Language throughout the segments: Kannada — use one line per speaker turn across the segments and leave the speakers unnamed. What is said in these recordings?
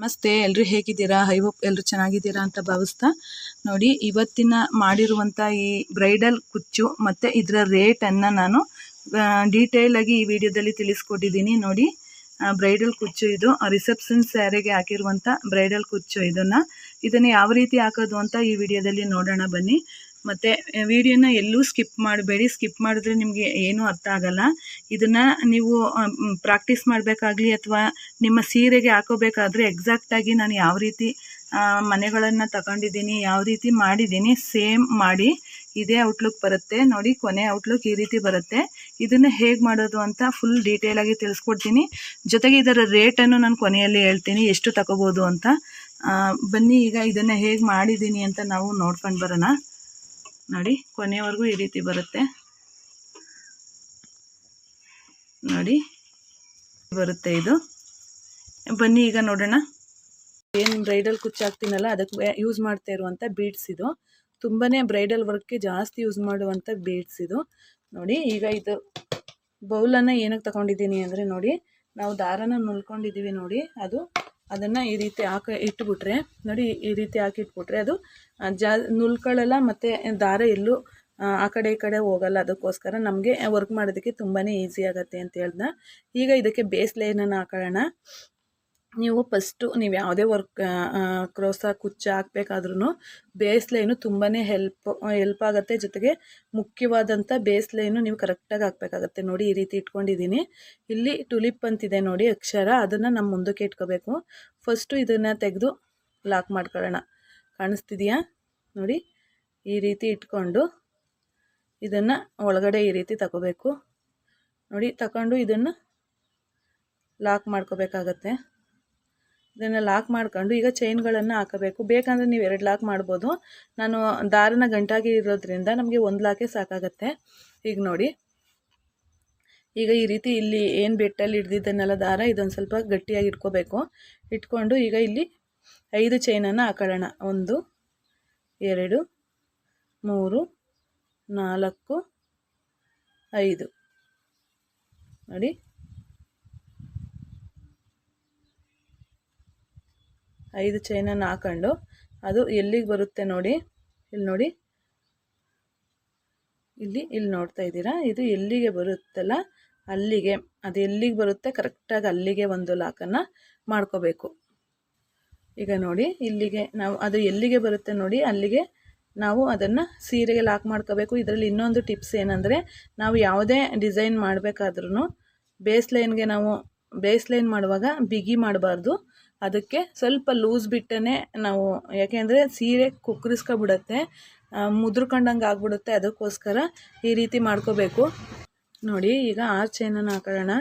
ನಮಸ್ತೆ, ಎಲ್ಲರೂ ಹೇಗಿದ್ದೀರಾ? ಐ ಹೋಪ್ ಎಲ್ಲರೂ ಚೆನ್ನಾಗಿದ್ದೀರಾ ಅಂತ ಭಾವಿಸ್ತಾ, ನೋಡಿ ಇವತ್ತಿನ ಮಾಡಿರುವಂಥ ಈ ಬ್ರೈಡಲ್ ಕುಚ್ಚು ಮತ್ತು ಇದರ ರೇಟನ್ನು ನಾನು ಡೀಟೇಲಾಗಿ ಈ ವಿಡಿಯೋದಲ್ಲಿ ತಿಳಿಸ್ಕೊಟ್ಟಿದ್ದೀನಿ. ನೋಡಿ, ಬ್ರೈಡಲ್ ಕುಚ್ಚು ಇದು ರಿಸೆಪ್ಷನ್ ಸ್ಯಾರಿಗೆ ಹಾಕಿರುವಂಥ ಬ್ರೈಡಲ್ ಕುಚ್ಚು. ಇದನ್ನು ಯಾವ ರೀತಿ ಹಾಕೋದು ಅಂತ ಈ ವಿಡಿಯೋದಲ್ಲಿ ನೋಡೋಣ ಬನ್ನಿ. ಮತ್ತು ವಿಡಿಯೋನ ಎಲ್ಲೂ ಸ್ಕಿಪ್ ಮಾಡಬೇಡಿ. ಸ್ಕಿಪ್ ಮಾಡಿದ್ರೆ ನಿಮಗೆ ಏನೂ ಅರ್ಥ ಆಗಲ್ಲ. ಇದನ್ನು ನೀವು ಪ್ರಾಕ್ಟೀಸ್ ಮಾಡಬೇಕಾಗಲಿ ಅಥವಾ ನಿಮ್ಮ ಸೀರೆಗೆ ಹಾಕೋಬೇಕಾದ್ರೆ ಎಕ್ಸಾಕ್ಟಾಗಿ ನಾನು ಯಾವ ರೀತಿ ಮನೆಗಳನ್ನು ತಗೊಂಡಿದ್ದೀನಿ, ಯಾವ ರೀತಿ ಮಾಡಿದ್ದೀನಿ, ಸೇಮ್ ಮಾಡಿ ಇದೇ ಔಟ್ಲುಕ್ ಬರುತ್ತೆ. ನೋಡಿ, ಕೊನೆ ಔಟ್ಲುಕ್ ಈ ರೀತಿ ಬರುತ್ತೆ. ಇದನ್ನು ಹೇಗೆ ಮಾಡೋದು ಅಂತ ಫುಲ್ ಡೀಟೇಲಾಗಿ ತಿಳಿಸ್ಕೊಡ್ತೀನಿ. ಜೊತೆಗೆ ಇದರ ರೇಟನ್ನು ನಾನು ಕೊನೆಯಲ್ಲಿ ಹೇಳ್ತೀನಿ, ಎಷ್ಟು ತಗೋಬೋದು ಅಂತ. ಬನ್ನಿ, ಈಗ ಇದನ್ನು ಹೇಗೆ ಮಾಡಿದ್ದೀನಿ ಅಂತ ನಾವು ನೋಡ್ಕೊಂಡು ಬರೋಣ. ನೋಡಿ, ಕೊನೆಯವರೆಗೂ ಈ ರೀತಿ ಬರುತ್ತೆ. ನೋಡಿ ಬರುತ್ತೆ ಇದು. ಬನ್ನಿ ಈಗ ನೋಡೋಣ. ಏನು ಬ್ರೈಡಲ್ ಕುಚ್ಚು ಹಾಕ್ತೀನಲ್ಲ ಅದಕ್ಕೆ ಯೂಸ್ ಮಾಡ್ತಾ ಇರುವಂಥ ಬೀಡ್ಸ್ ಇದು. ತುಂಬಾ ಬ್ರೈಡಲ್ ವರ್ಕ್ಗೆ ಜಾಸ್ತಿ ಯೂಸ್ ಮಾಡುವಂಥ ಬೀಡ್ಸ್ ಇದು. ನೋಡಿ, ಈಗ ಇದು ಬೌಲನ್ನು ಏನಕ್ಕೆ ತಗೊಂಡಿದ್ದೀನಿ ಅಂದರೆ, ನೋಡಿ ನಾವು ದಾರನ ನುಲ್ಕೊಂಡಿದ್ದೀವಿ ನೋಡಿ, ಅದನ್ನು ಈ ರೀತಿ ಇಟ್ಬಿಟ್ರೆ, ನೋಡಿ ಈ ರೀತಿ ಹಾಕಿಟ್ಬಿಟ್ರೆ ಅದು ನುಲ್ಕೊಳ್ಳಲ್ಲ ಮತ್ತು ದಾರ ಎಲ್ಲೂ ಆ ಕಡೆ ಈ ಕಡೆ ಹೋಗಲ್ಲ. ಅದಕ್ಕೋಸ್ಕರ ನಮಗೆ ವರ್ಕ್ ಮಾಡೋದಕ್ಕೆ ತುಂಬಾ ಈಸಿ ಆಗುತ್ತೆ ಅಂತ ಹೇಳ್ದೆ. ಈಗ ಇದಕ್ಕೆ ಬೇಸ್ ಲೈನನ್ನು ಹಾಕೊಳ್ಳೋಣ. ನೀವು ಫಸ್ಟು ನೀವು ಯಾವುದೇ ವರ್ಕ್ ಕ್ರೋಸ ಕುಚ್ಚು ಹಾಕಬೇಕಾದ್ರೂ ಬೇಸ್ ಲೈನು ತುಂಬಾ ಹೆಲ್ಪ್ ಆಗುತ್ತೆ. ಜೊತೆಗೆ ಮುಖ್ಯವಾದಂಥ ಬೇಸ್ ಲೈನು ನೀವು ಕರೆಕ್ಟಾಗಿ ಹಾಕಬೇಕಾಗತ್ತೆ. ನೋಡಿ, ಈ ರೀತಿ ಇಟ್ಕೊಂಡಿದ್ದೀನಿ. ಇಲ್ಲಿ ಟುಲಿಪ್ ಅಂತಿದೆ ನೋಡಿ ಅಕ್ಷರ, ಅದನ್ನು ನಮ್ಮ ಮುಂದಕ್ಕೆ ಇಟ್ಕೋಬೇಕು. ಫಸ್ಟು ಇದನ್ನು ತೆಗೆದು ಲಾಕ್ ಮಾಡ್ಕೊಳ್ಳೋಣ. ಕಾಣಿಸ್ತಿದೆಯಾ? ನೋಡಿ, ಈ ರೀತಿ ಇಟ್ಕೊಂಡು ಇದನ್ನು ಒಳಗಡೆ ಈ ರೀತಿ ತಗೋಬೇಕು. ನೋಡಿ, ತಗೊಂಡು ಇದನ್ನು ಲಾಕ್ ಮಾಡ್ಕೋಬೇಕಾಗತ್ತೆ. ಇದನ್ನು ಲಾಕ್ ಮಾಡ್ಕೊಂಡು ಈಗ ಚೈನ್ಗಳನ್ನು ಹಾಕಬೇಕು. ಬೇಕಂದರೆ ನೀವು 2 ಲಾಕ್ ಮಾಡ್ಬೋದು. ನಾನು ದಾರನ ಗಂಟಾಗಿ ಇರೋದ್ರಿಂದ ನಮಗೆ 1 ಲಾಕೆ ಸಾಕಾಗತ್ತೆ. ಈಗ ನೋಡಿ, ಈಗ ಈ ರೀತಿ ಇಲ್ಲಿ ಏನು ಬೆಟ್ಟಲ್ಲಿ ಹಿಡ್ದಿದ್ದನ್ನೆಲ್ಲ ದಾರ ಇದೊಂದು ಸ್ವಲ್ಪ ಗಟ್ಟಿಯಾಗಿ ಇಟ್ಕೋಬೇಕು. ಇಟ್ಕೊಂಡು ಈಗ ಇಲ್ಲಿ 5 ಚೈನನ್ನು ಹಾಕೊಳ್ಳೋಣ. 1 2 3 4 5. ನೋಡಿ, 5 ಚೈನನ್ನು ಹಾಕೊಂಡು ಅದು ಎಲ್ಲಿಗೆ ಬರುತ್ತೆ ನೋಡಿ, ಇಲ್ಲಿ ನೋಡಿ, ಇಲ್ಲಿ ನೋಡ್ತಾ ಇದ್ದೀರಾ, ಇದು ಎಲ್ಲಿಗೆ ಬರುತ್ತಲ್ಲ ಅಲ್ಲಿಗೆ, ಅದು ಎಲ್ಲಿಗೆ ಬರುತ್ತೆ ಕರೆಕ್ಟಾಗಿ ಅಲ್ಲಿಗೆ ಒಂದು ಲಾಕನ್ನು ಮಾಡ್ಕೋಬೇಕು. ಈಗ ನೋಡಿ, ಇಲ್ಲಿಗೆ ನಾವು ಅದು ಎಲ್ಲಿಗೆ ಬರುತ್ತೆ ನೋಡಿ ಅಲ್ಲಿಗೆ ನಾವು ಅದನ್ನು ಸೀರೆಗೆ ಲಾಕ್ ಮಾಡ್ಕೋಬೇಕು. ಇದರಲ್ಲಿ ಇನ್ನೊಂದು ಟಿಪ್ಸ್ ಏನಂದರೆ, ನಾವು ಯಾವುದೇ ಡಿಸೈನ್ ಮಾಡಬೇಕಾದ್ರೂ ಬೇಸ್ ಲೈನ್ ಮಾಡುವಾಗ ಬಿಗಿ ಮಾಡಬಾರ್ದು. ಅದಕ್ಕೆ ಸ್ವಲ್ಪ ಲೂಸ್ ಬಿಟ್ಟೇ ನಾವು, ಯಾಕೆಂದರೆ ಸೀರೆ ಕುಕ್ಕರಿಸ್ಕೊಬಿಡುತ್ತೆ, ಮುದ್ರಕೊಂಡಂಗೆ ಆಗ್ಬಿಡುತ್ತೆ. ಅದಕ್ಕೋಸ್ಕರ ಈ ರೀತಿ ಮಾಡ್ಕೋಬೇಕು. ನೋಡಿ, ಈಗ ಆರ್ಚ್ ಚೈನನ್ನು ಹಾಕೊಳ್ಳೋಣ.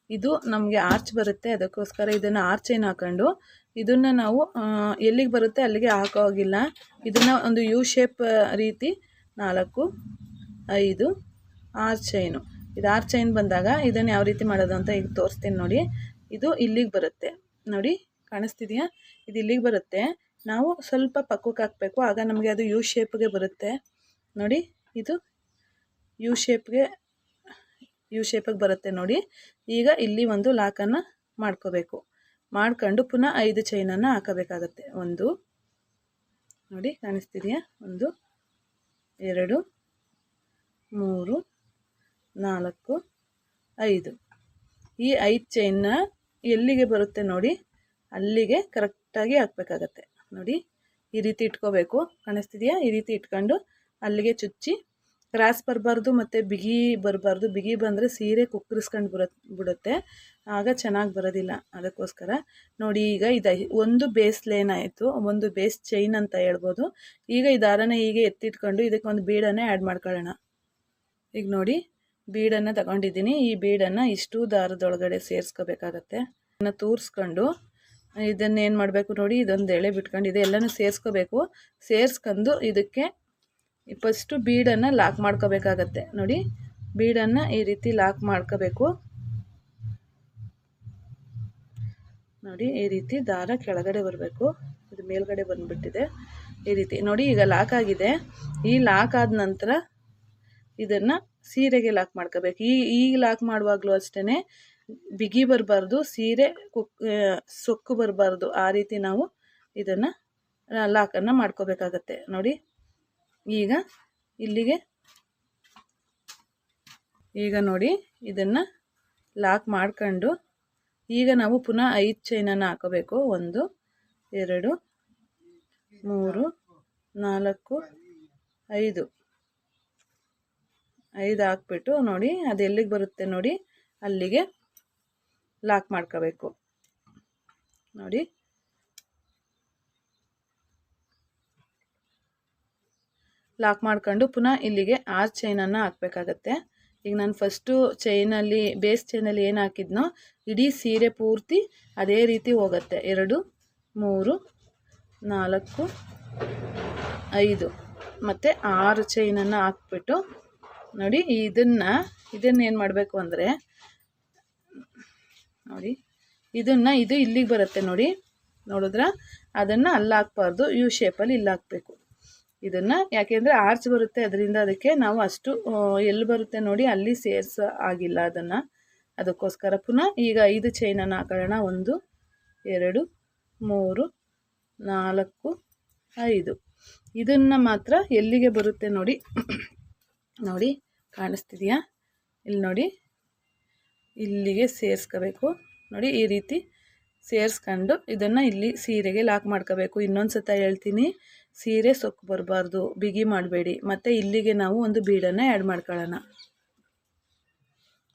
ಇದು ನಮಗೆ ಆರ್ಚ್ ಬರುತ್ತೆ, ಅದಕ್ಕೋಸ್ಕರ ಇದನ್ನು ಆರ್ಚ್ ಚೈನ್ ಹಾಕೊಂಡು ಇದನ್ನು ನಾವು ಎಲ್ಲಿಗೆ ಬರುತ್ತೆ ಅಲ್ಲಿಗೆ ಹಾಕೋಗಿಲ್ಲ. ಇದನ್ನು ಒಂದು ಯು ಶೇಪ್ ರೀತಿ 4 5 ಆರ್ಚ್ ಚೈನು. ಇದು ಆರ್ಚ್ ಚೈನ್ ಬಂದಾಗ ಇದನ್ನು ಯಾವ ರೀತಿ ಮಾಡೋದು ಅಂತ ಈಗ ತೋರಿಸ್ತೀನಿ ನೋಡಿ. ಇದು ಇಲ್ಲಿಗೆ ಬರುತ್ತೆ ನೋಡಿ, ಕಾಣಿಸ್ತಿದೆಯಾ? ಇದು ಇಲ್ಲಿಗೆ ಬರುತ್ತೆ. ನಾವು ಸ್ವಲ್ಪ ಪಕ್ಕಕ್ಕೆ ಹಾಕಬೇಕು, ಆಗ ನಮಗೆ ಅದು ಯು ಶೇಪ್ಗೆ ಬರುತ್ತೆ. ನೋಡಿ, ಇದು ಯು ಶೇಪ್ಗೆ ಬರುತ್ತೆ ನೋಡಿ. ಈಗ ಇಲ್ಲಿ ಒಂದು ಲಾಕನ್ನು ಮಾಡ್ಕೋಬೇಕು. ಮಾಡ್ಕೊಂಡು ಪುನಃ 5 ಚೈನನ್ನು ಹಾಕಬೇಕಾಗತ್ತೆ. 1 ನೋಡಿ, ಕಾಣಿಸ್ತಿದೆಯಾ? 1 2 3 4 5. ಈ 5 ಚೈನ್ನ ಎಲ್ಲಿಗೆ ಬರುತ್ತೆ ನೋಡಿ ಅಲ್ಲಿಗೆ ಕರೆಕ್ಟಾಗಿ ಹಾಕಬೇಕಾಗತ್ತೆ. ನೋಡಿ, ಈ ರೀತಿ ಇಟ್ಕೋಬೇಕು. ಕಾಣಿಸ್ತಿದೆಯಾ? ಈ ರೀತಿ ಇಟ್ಕೊಂಡು ಅಲ್ಲಿಗೆ ಚುಚ್ಚಿ, ಕ್ರಾಸ್ ಬರಬಾರ್ದು ಮತ್ತು ಬಿಗಿ ಬರಬಾರ್ದು. ಬಿಗಿ ಬಂದರೆ ಸೀರೆ ಕುಕ್ಕರಿಸ್ಕೊಂಡು ಬಿಡುತ್ತೆ, ಆಗ ಚೆನ್ನಾಗಿ ಬರೋದಿಲ್ಲ. ಅದಕ್ಕೋಸ್ಕರ ನೋಡಿ, ಈಗ ಇದು ಒಂದು ಬೇಸ್ ಲೈನ್ ಆಯಿತು, ಒಂದು ಬೇಸ್ ಚೈನ್ ಅಂತ ಹೇಳ್ಬೋದು. ಈಗ ಈ ದಾರನ ಹೀಗೆ ಎತ್ತಿಟ್ಕೊಂಡು ಇದಕ್ಕೊಂದು ಬೀಡನ್ನು ಆ್ಯಡ್ ಮಾಡ್ಕೊಳ್ಳೋಣ. ಈಗ ನೋಡಿ, ಬೀಡನ್ನು ತಗೊಂಡಿದ್ದೀನಿ. ಈ ಬೀಡನ್ನು ಇಷ್ಟು ದಾರದೊಳಗಡೆ ಸೇರಿಸ್ಕೋಬೇಕಾಗತ್ತೆ. ಇದನ್ನು ತೂರಿಸ್ಕೊಂಡು ಇದನ್ನೇನು ಮಾಡಬೇಕು ನೋಡಿ, ಇದೊಂದು ಎಳೆ ಬಿಟ್ಕೊಂಡು ಇದೆಲ್ಲನೂ ಸೇರಿಸ್ಕೋಬೇಕು. ಸೇರಿಸ್ಕೊಂಡು ಇದಕ್ಕೆ ಫಸ್ಟು ಬೀಡನ್ನು ಲಾಕ್ ಮಾಡ್ಕೋಬೇಕಾಗತ್ತೆ. ನೋಡಿ, ಬೀಡನ್ನು ಈ ರೀತಿ ಲಾಕ್ ಮಾಡ್ಕೋಬೇಕು. ನೋಡಿ, ಈ ರೀತಿ ದಾರ ಕೆಳಗಡೆ ಬರಬೇಕು, ಇದು ಮೇಲ್ಗಡೆ ಬಂದುಬಿಟ್ಟಿದೆ. ಈ ರೀತಿ ನೋಡಿ, ಈಗ ಲಾಕ್ ಆಗಿದೆ. ಈ ಲಾಕ್ ಆದ ನಂತರ ಇದನ್ನು ಸೀರೆಗೆ ಲಾಕ್ ಮಾಡ್ಕೋಬೇಕು. ಈ ಲಾಕ್ ಮಾಡುವಾಗಲೂ ಅಷ್ಟೇ ಬಿಗಿ ಬರಬಾರ್ದು, ಸೀರೆ ಸೊಕ್ಕು ಬರಬಾರ್ದು. ಆ ರೀತಿ ನಾವು ಇದನ್ನು ಲಾಕನ್ನು ಮಾಡ್ಕೋಬೇಕಾಗತ್ತೆ ನೋಡಿ. ಈಗ ಇಲ್ಲಿಗೆ ಈಗ ನೋಡಿ ಇದನ್ನು ಲಾಕ್ ಮಾಡ್ಕೊಂಡು ಈಗ ನಾವು ಪುನಃ 5 ಚೈನನ್ನು ಹಾಕೋಬೇಕು. 1 2 3 4 5 ಹಾಕ್ಬಿಟ್ಟು ನೋಡಿ ಅದು ಎಲ್ಲಿಗೆ ಬರುತ್ತೆ ನೋಡಿ ಅಲ್ಲಿಗೆ ಲಾಕ್ ಮಾಡ್ಕೋಬೇಕು ನೋಡಿ. ಲಾಕ್ ಮಾಡ್ಕೊಂಡು ಪುನಃ ಇಲ್ಲಿಗೆ 6 ಚೈನನ್ನು ಹಾಕಬೇಕಾಗತ್ತೆ. ಈಗ ನಾನು ಫಸ್ಟು ಚೈನಲ್ಲಿ ಬೇಸ್ ಚೈನಲ್ಲಿ ಏನು ಹಾಕಿದ್ನೋ ಇಡೀ ಸೀರೆ ಪೂರ್ತಿ ಅದೇ ರೀತಿ ಹೋಗುತ್ತೆ. 2 3 4 5 ಮತ್ತು 6 ಚೈನನ್ನು ಹಾಕ್ಬಿಟ್ಟು ನೋಡಿ ಇದನ್ನು ಏನು ಮಾಡಬೇಕು ಅಂದರೆ ನೋಡಿ ಇದು ಇಲ್ಲಿಗೆ ಬರುತ್ತೆ ನೋಡಿ, ನೋಡಿದ್ರ ಅದನ್ನು ಅಲ್ಲಿ ಹಾಕ್ಬಾರ್ದು, ಯು ಶೇಪಲ್ಲಿ ಇಲ್ಲಿ ಹಾಕಬೇಕು. ಇದನ್ನು ಯಾಕೆಂದರೆ ಆರ್ಚ್ ಬರುತ್ತೆ, ಅದರಿಂದ ಅದಕ್ಕೆ ನಾವು ಅಷ್ಟು ಎಲ್ಲಿ ಬರುತ್ತೆ ನೋಡಿ ಅಲ್ಲಿ ಆಗಿಲ್ಲ ಅದಕ್ಕೋಸ್ಕರ ಪುನಃ ಈಗ 5 ಚೈನನ್ನು ಹಾಕೋಣ. 1 2 3 4 5 ಇದನ್ನು ಮಾತ್ರ ಎಲ್ಲಿಗೆ ಬರುತ್ತೆ ನೋಡಿ ನೋಡಿ ಕಾಣಿಸ್ತಿದೆಯಾ? ಇಲ್ಲಿ ನೋಡಿ ಇಲ್ಲಿಗೆ ಸೇರಿಸ್ಕೋಬೇಕು ನೋಡಿ. ಈ ರೀತಿ ಸೇರಿಸ್ಕೊಂಡು ಇದನ್ನು ಇಲ್ಲಿ ಸೀರೆಗೆ ಲಾಕ್ ಮಾಡ್ಕೋಬೇಕು. ಇನ್ನೊಂದು ಸತ ಹೇಳ್ತೀನಿ, ಸೀರೆ ಸೊಕ್ಕು ಬರಬಾರ್ದು, ಬಿಗಿ ಮಾಡಬೇಡಿ. ಮತ್ತು ಇಲ್ಲಿಗೆ ನಾವು ಒಂದು ಬೀಡನ್ನು ಆ್ಯಡ್ ಮಾಡ್ಕೊಳ್ಳೋಣ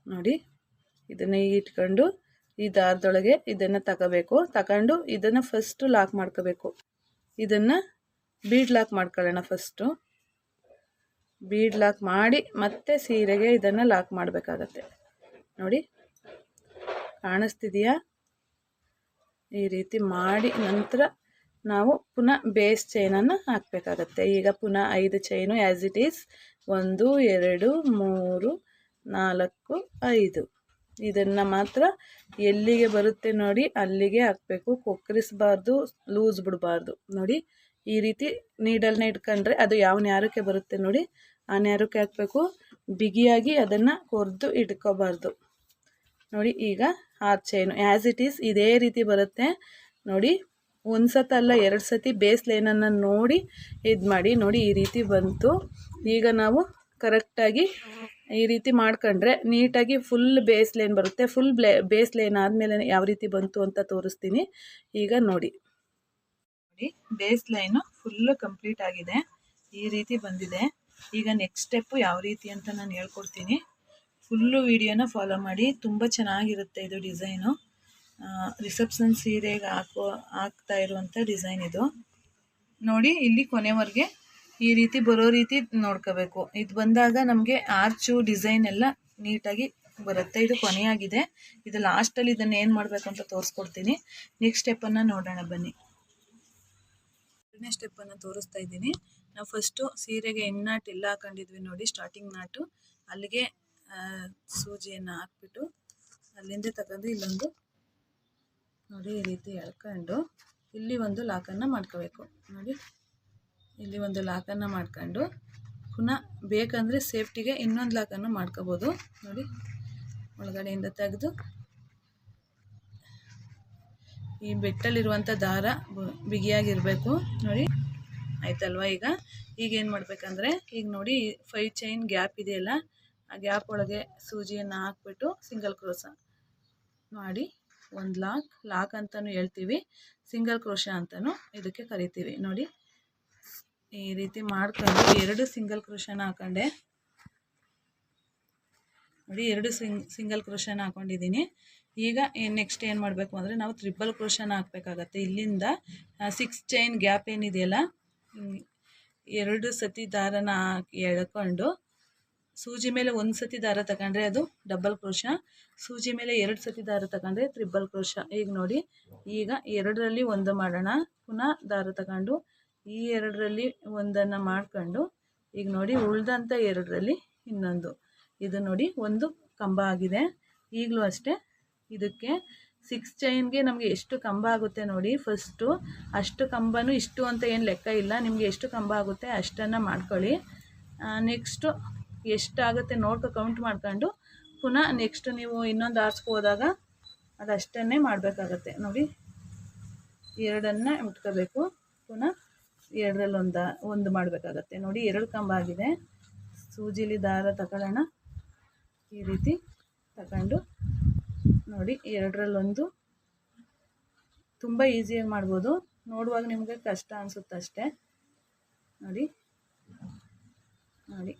ನೋಡಿ. ಇದನ್ನು ಇಟ್ಕೊಂಡು ಈ ದಾರದೊಳಗೆ ಇದನ್ನು ತಗೊಂಡು ಇದನ್ನು ಫಸ್ಟು ಲಾಕ್ ಮಾಡ್ಕೋಬೇಕು. ಇದನ್ನು ಬೀಡ್ ಲಾಕ್ ಮಾಡ್ಕೊಳ್ಳೋಣ. ಫಸ್ಟು ಬೀಡ್ ಲಾಕ್ ಮಾಡಿ ಮತ್ತೆ ಸೀರೆಗೆ ಇದನ್ನು ಲಾಕ್ ಮಾಡಬೇಕಾಗತ್ತೆ ನೋಡಿ. ಕಾಣಿಸ್ತಿದೆಯಾ? ಈ ರೀತಿ ಮಾಡಿ ನಂತರ ನಾವು ಪುನಃ ಬೇಸ್ ಚೈನನ್ನು ಹಾಕಬೇಕಾಗತ್ತೆ. ಈಗ ಪುನಃ 5 ಚೈನು ಆ್ಯಸ್ ಇಟ್ ಈಸ್ 1 2 3 4 5 ಇದನ್ನು ಮಾತ್ರ ಎಲ್ಲಿಗೆ ಬರುತ್ತೆ ನೋಡಿ ಅಲ್ಲಿಗೆ ಹಾಕಬೇಕು. ಕೊಕ್ಕರಿಸಬಾರ್ದು, ಲೂಸ್ ಬಿಡಬಾರ್ದು ನೋಡಿ. ಈ ರೀತಿ ನೀಡಲ್ನ ಇಟ್ಕೊಂಡ್ರೆ ಅದು ಯಾವ ನ್ಯಾರಕ್ಕೆ ಬರುತ್ತೆ ನೋಡಿ ಆ ನ್ಯಾರಕ್ಕೆ ಹಾಕಬೇಕು. ಬಿಗಿಯಾಗಿ ಅದನ್ನು ಕೊರೆದು ಇಟ್ಕೋಬಾರ್ದು ನೋಡಿ. ಈಗ 6 ಚೈನು ಆ್ಯಸ್ ಇಟ್ ಈಸ್ ಇದೇ ರೀತಿ ಬರುತ್ತೆ ನೋಡಿ. ಒಂದು ಸತ ಅಲ್ಲ 2 ಸತಿ ಬೇಸ್ ಲೈನನ್ನು ನೋಡಿ ಇದು ಮಾಡಿ ನೋಡಿ. ಈ ರೀತಿ ಬಂತು. ಈಗ ನಾವು ಕರೆಕ್ಟಾಗಿ ಈ ರೀತಿ ಮಾಡ್ಕೊಂಡ್ರೆ ನೀಟಾಗಿ ಫುಲ್ ಬೇಸ್ ಲೈನ್ ಬರುತ್ತೆ. ಫುಲ್ ಬೇಸ್ ಲೈನ್ ಆದಮೇಲೆ ಯಾವ ರೀತಿ ಬಂತು ಅಂತ ತೋರಿಸ್ತೀನಿ. ಈಗ ನೋಡಿ ಬೇಸ್ ಲೈನು ಫುಲ್ಲು ಕಂಪ್ಲೀಟ್ ಆಗಿದೆ, ಈ ರೀತಿ ಬಂದಿದೆ. ಈಗ ನೆಕ್ಸ್ಟ್ ಸ್ಟೆಪ್ಪು ಯಾವ ರೀತಿ ಅಂತ ನಾನು ಹೇಳ್ಕೊಡ್ತೀನಿ. ಫುಲ್ಲು ವಿಡಿಯೋನ ಫಾಲೋ ಮಾಡಿ, ತುಂಬ ಚೆನ್ನಾಗಿರುತ್ತೆ ಇದು ಡಿಸೈನು. ರಿಸೆಪ್ಷನ್ ಸೀರೆಗೆ ಹಾಕ್ತಾ ಇರುವಂಥ ಡಿಸೈನ್ ಇದು ನೋಡಿ. ಇಲ್ಲಿ ಕೊನೆವರೆಗೆ ಈ ರೀತಿ ಬರೋ ರೀತಿ ನೋಡ್ಕೋಬೇಕು. ಇದು ಬಂದಾಗ ನಮಗೆ ಆರ್ಚು ಡಿಸೈನ್ ಎಲ್ಲ ನೀಟಾಗಿ ಬರುತ್ತೆ. ಇದು ಕೊನೆಯಾಗಿದೆ. ಇದು ಲಾಸ್ಟಲ್ಲಿ ಇದನ್ನು ಏನು ಮಾಡಬೇಕು ಅಂತ ತೋರಿಸ್ಕೊಡ್ತೀನಿ. ನೆಕ್ಸ್ಟ್ ಸ್ಟೆಪ್ಪನ್ನು ನೋಡೋಣ ಬನ್ನಿ. ಎರಡನೇ ಸ್ಟೆಪ್ಪನ್ನು ತೋರಿಸ್ತಾ ಇದ್ದೀನಿ. ನಾವು ಫಸ್ಟು ಸೀರೆಗೆ ಹೆಣ್ಣಾಟು ಎಲ್ಲ ಹಾಕೊಂಡಿದ್ವಿ ನೋಡಿ, ಸ್ಟಾರ್ಟಿಂಗ್ ನಾಟು ಅಲ್ಲಿಗೆ ಸೂಜಿಯನ್ನು ಹಾಕ್ಬಿಟ್ಟು ಅಲ್ಲಿಂದ ತಗೊಂಡು ಇಲ್ಲೊಂದು ನೋಡಿ ಈ ರೀತಿ ಎಳ್ಕೊಂಡು ಇಲ್ಲಿ ಒಂದು ಲಾಕನ್ನು ಮಾಡ್ಕೋಬೇಕು ನೋಡಿ. ಇಲ್ಲಿ ಒಂದು ಲಾಕನ್ನು ಮಾಡ್ಕೊಂಡು ಪುನಃ ಬೇಕಂದರೆ ಸೇಫ್ಟಿಗೆ ಇನ್ನೊಂದು ಲಾಕನ್ನು ಮಾಡ್ಕೋಬೋದು ನೋಡಿ. ಒಳಗಡೆಯಿಂದ ತೆಗೆದು ಈ ಬೆಟ್ಟಲ್ಲಿರುವಂಥ ದಾರ ಬಿಗಿಯಾಗಿರಬೇಕು ನೋಡಿ. ಆಯ್ತಲ್ವ? ಈಗ ಏನು ಮಾಡಬೇಕಂದ್ರೆ ಈಗ ನೋಡಿ 5 ಚೈನ್ ಗ್ಯಾಪ್ ಇದೆಯಲ್ಲ, ಆ ಗ್ಯಾಪ್ ಒಳಗೆ ಸೂಜಿಯನ್ನು ಹಾಕ್ಬಿಟ್ಟು ಸಿಂಗಲ್ ಕ್ರೋಶ ಮಾಡಿ ಒಂದು ಲಾಕ್ ಅಂತಲೂ ಹೇಳ್ತೀವಿ, ಸಿಂಗಲ್ ಕ್ರೋಶ ಅಂತಲೂ ಇದಕ್ಕೆ ಕರಿತೀವಿ ನೋಡಿ. ಈ ರೀತಿ ಮಾಡ್ಕೊಂಡು 2 ಸಿಂಗಲ್ ಕ್ರೋಶನ ಹಾಕೊಂಡೆ ನೋಡಿ. 2 ಸಿಂಗಲ್ ಕ್ರೋಶನ ಹಾಕೊಂಡಿದ್ದೀನಿ. ಈಗ ನೆಕ್ಸ್ಟ್ ಏನು ಮಾಡಬೇಕು ಅಂದರೆ ನಾವು ಟ್ರಿಪಲ್ ಕ್ರೋಶನ ಹಾಕಬೇಕಾಗತ್ತೆ. ಇಲ್ಲಿಂದ 6 ಚೈನ್ ಗ್ಯಾಪ್ ಏನಿದೆಯಲ್ಲ, 2 ಸತಿ ದಾರನ ಎಳ್ಕೊಂಡು ಸೂಜಿ ಮೇಲೆ 1 ಸತಿ ದಾರ ತಗೊಂಡ್ರೆ ಅದು ಡಬಲ್ ಕ್ರೋಶ, ಸೂಜಿ ಮೇಲೆ 2 ಸತಿ ದಾರ ತಗೊಂಡ್ರೆ ಟ್ರಿಬಲ್ ಕ್ರೋಶ. ಈಗ ನೋಡಿ, ಈಗ 2ರಲ್ಲಿ 1 ಮಾಡೋಣ. ಪುನಃ ದಾರ ತಗೊಂಡು ಈ 2ರಲ್ಲಿ 1 ಮಾಡ್ಕೊಂಡು ಈಗ ನೋಡಿ ಉಳ್ದಂಥ 2ರಲ್ಲಿ ಇನ್ನೊಂದು. ಇದು ನೋಡಿ ಒಂದು ಕಂಬ ಆಗಿದೆ. ಈಗಲೂ ಅಷ್ಟೇ ಇದಕ್ಕೆ 6 ಚೈನ್ಗೆ ನಮಗೆ ಎಷ್ಟು ಕಂಬ ಆಗುತ್ತೆ ನೋಡಿ, ಫಸ್ಟು ಅಷ್ಟು ಕಂಬನೂ ಇಷ್ಟು ಅಂತ ಏನು ಲೆಕ್ಕ ಇಲ್ಲ, ನಿಮಗೆ ಎಷ್ಟು ಕಂಬ ಆಗುತ್ತೆ ಅಷ್ಟನ್ನು ಮಾಡ್ಕೊಳ್ಳಿ. ನೆಕ್ಸ್ಟು ಎಷ್ಟಾಗುತ್ತೆ ಕೌಂಟ್ ಮಾಡ್ಕೊಂಡು ಪುನಃ ನೆಕ್ಸ್ಟ್ ನೀವು ಇನ್ನೊಂದು ಆರ್ಚ್ಗೆ ಹೋದಾಗ ಅದಷ್ಟನ್ನೇ ಮಾಡಬೇಕಾಗತ್ತೆ ನೋಡಿ. ಎರಡನ್ನು ಮುಟ್ಕೋಬೇಕು, ಪುನಃ ಎರಡರಲ್ಲಿ ಒಂದು ಮಾಡಬೇಕಾಗತ್ತೆ ನೋಡಿ. 2 ಕಂಬ ಆಗಿದೆ. ಸೂಜಿಲಿ ದಾರ ತಗೊಳ್ಳೋಣ, ಈ ರೀತಿ ತಗೊಂಡು ನೋಡಿ 2ರಲ್ಲೊಂದು. ತುಂಬ ಈಸಿಯಾಗಿ ಮಾಡ್ಬೋದು, ನೋಡುವಾಗ ನಿಮಗೆ ಕಷ್ಟ ಅನಿಸುತ್ತೆ ಅಷ್ಟೇ. ನೋಡಿ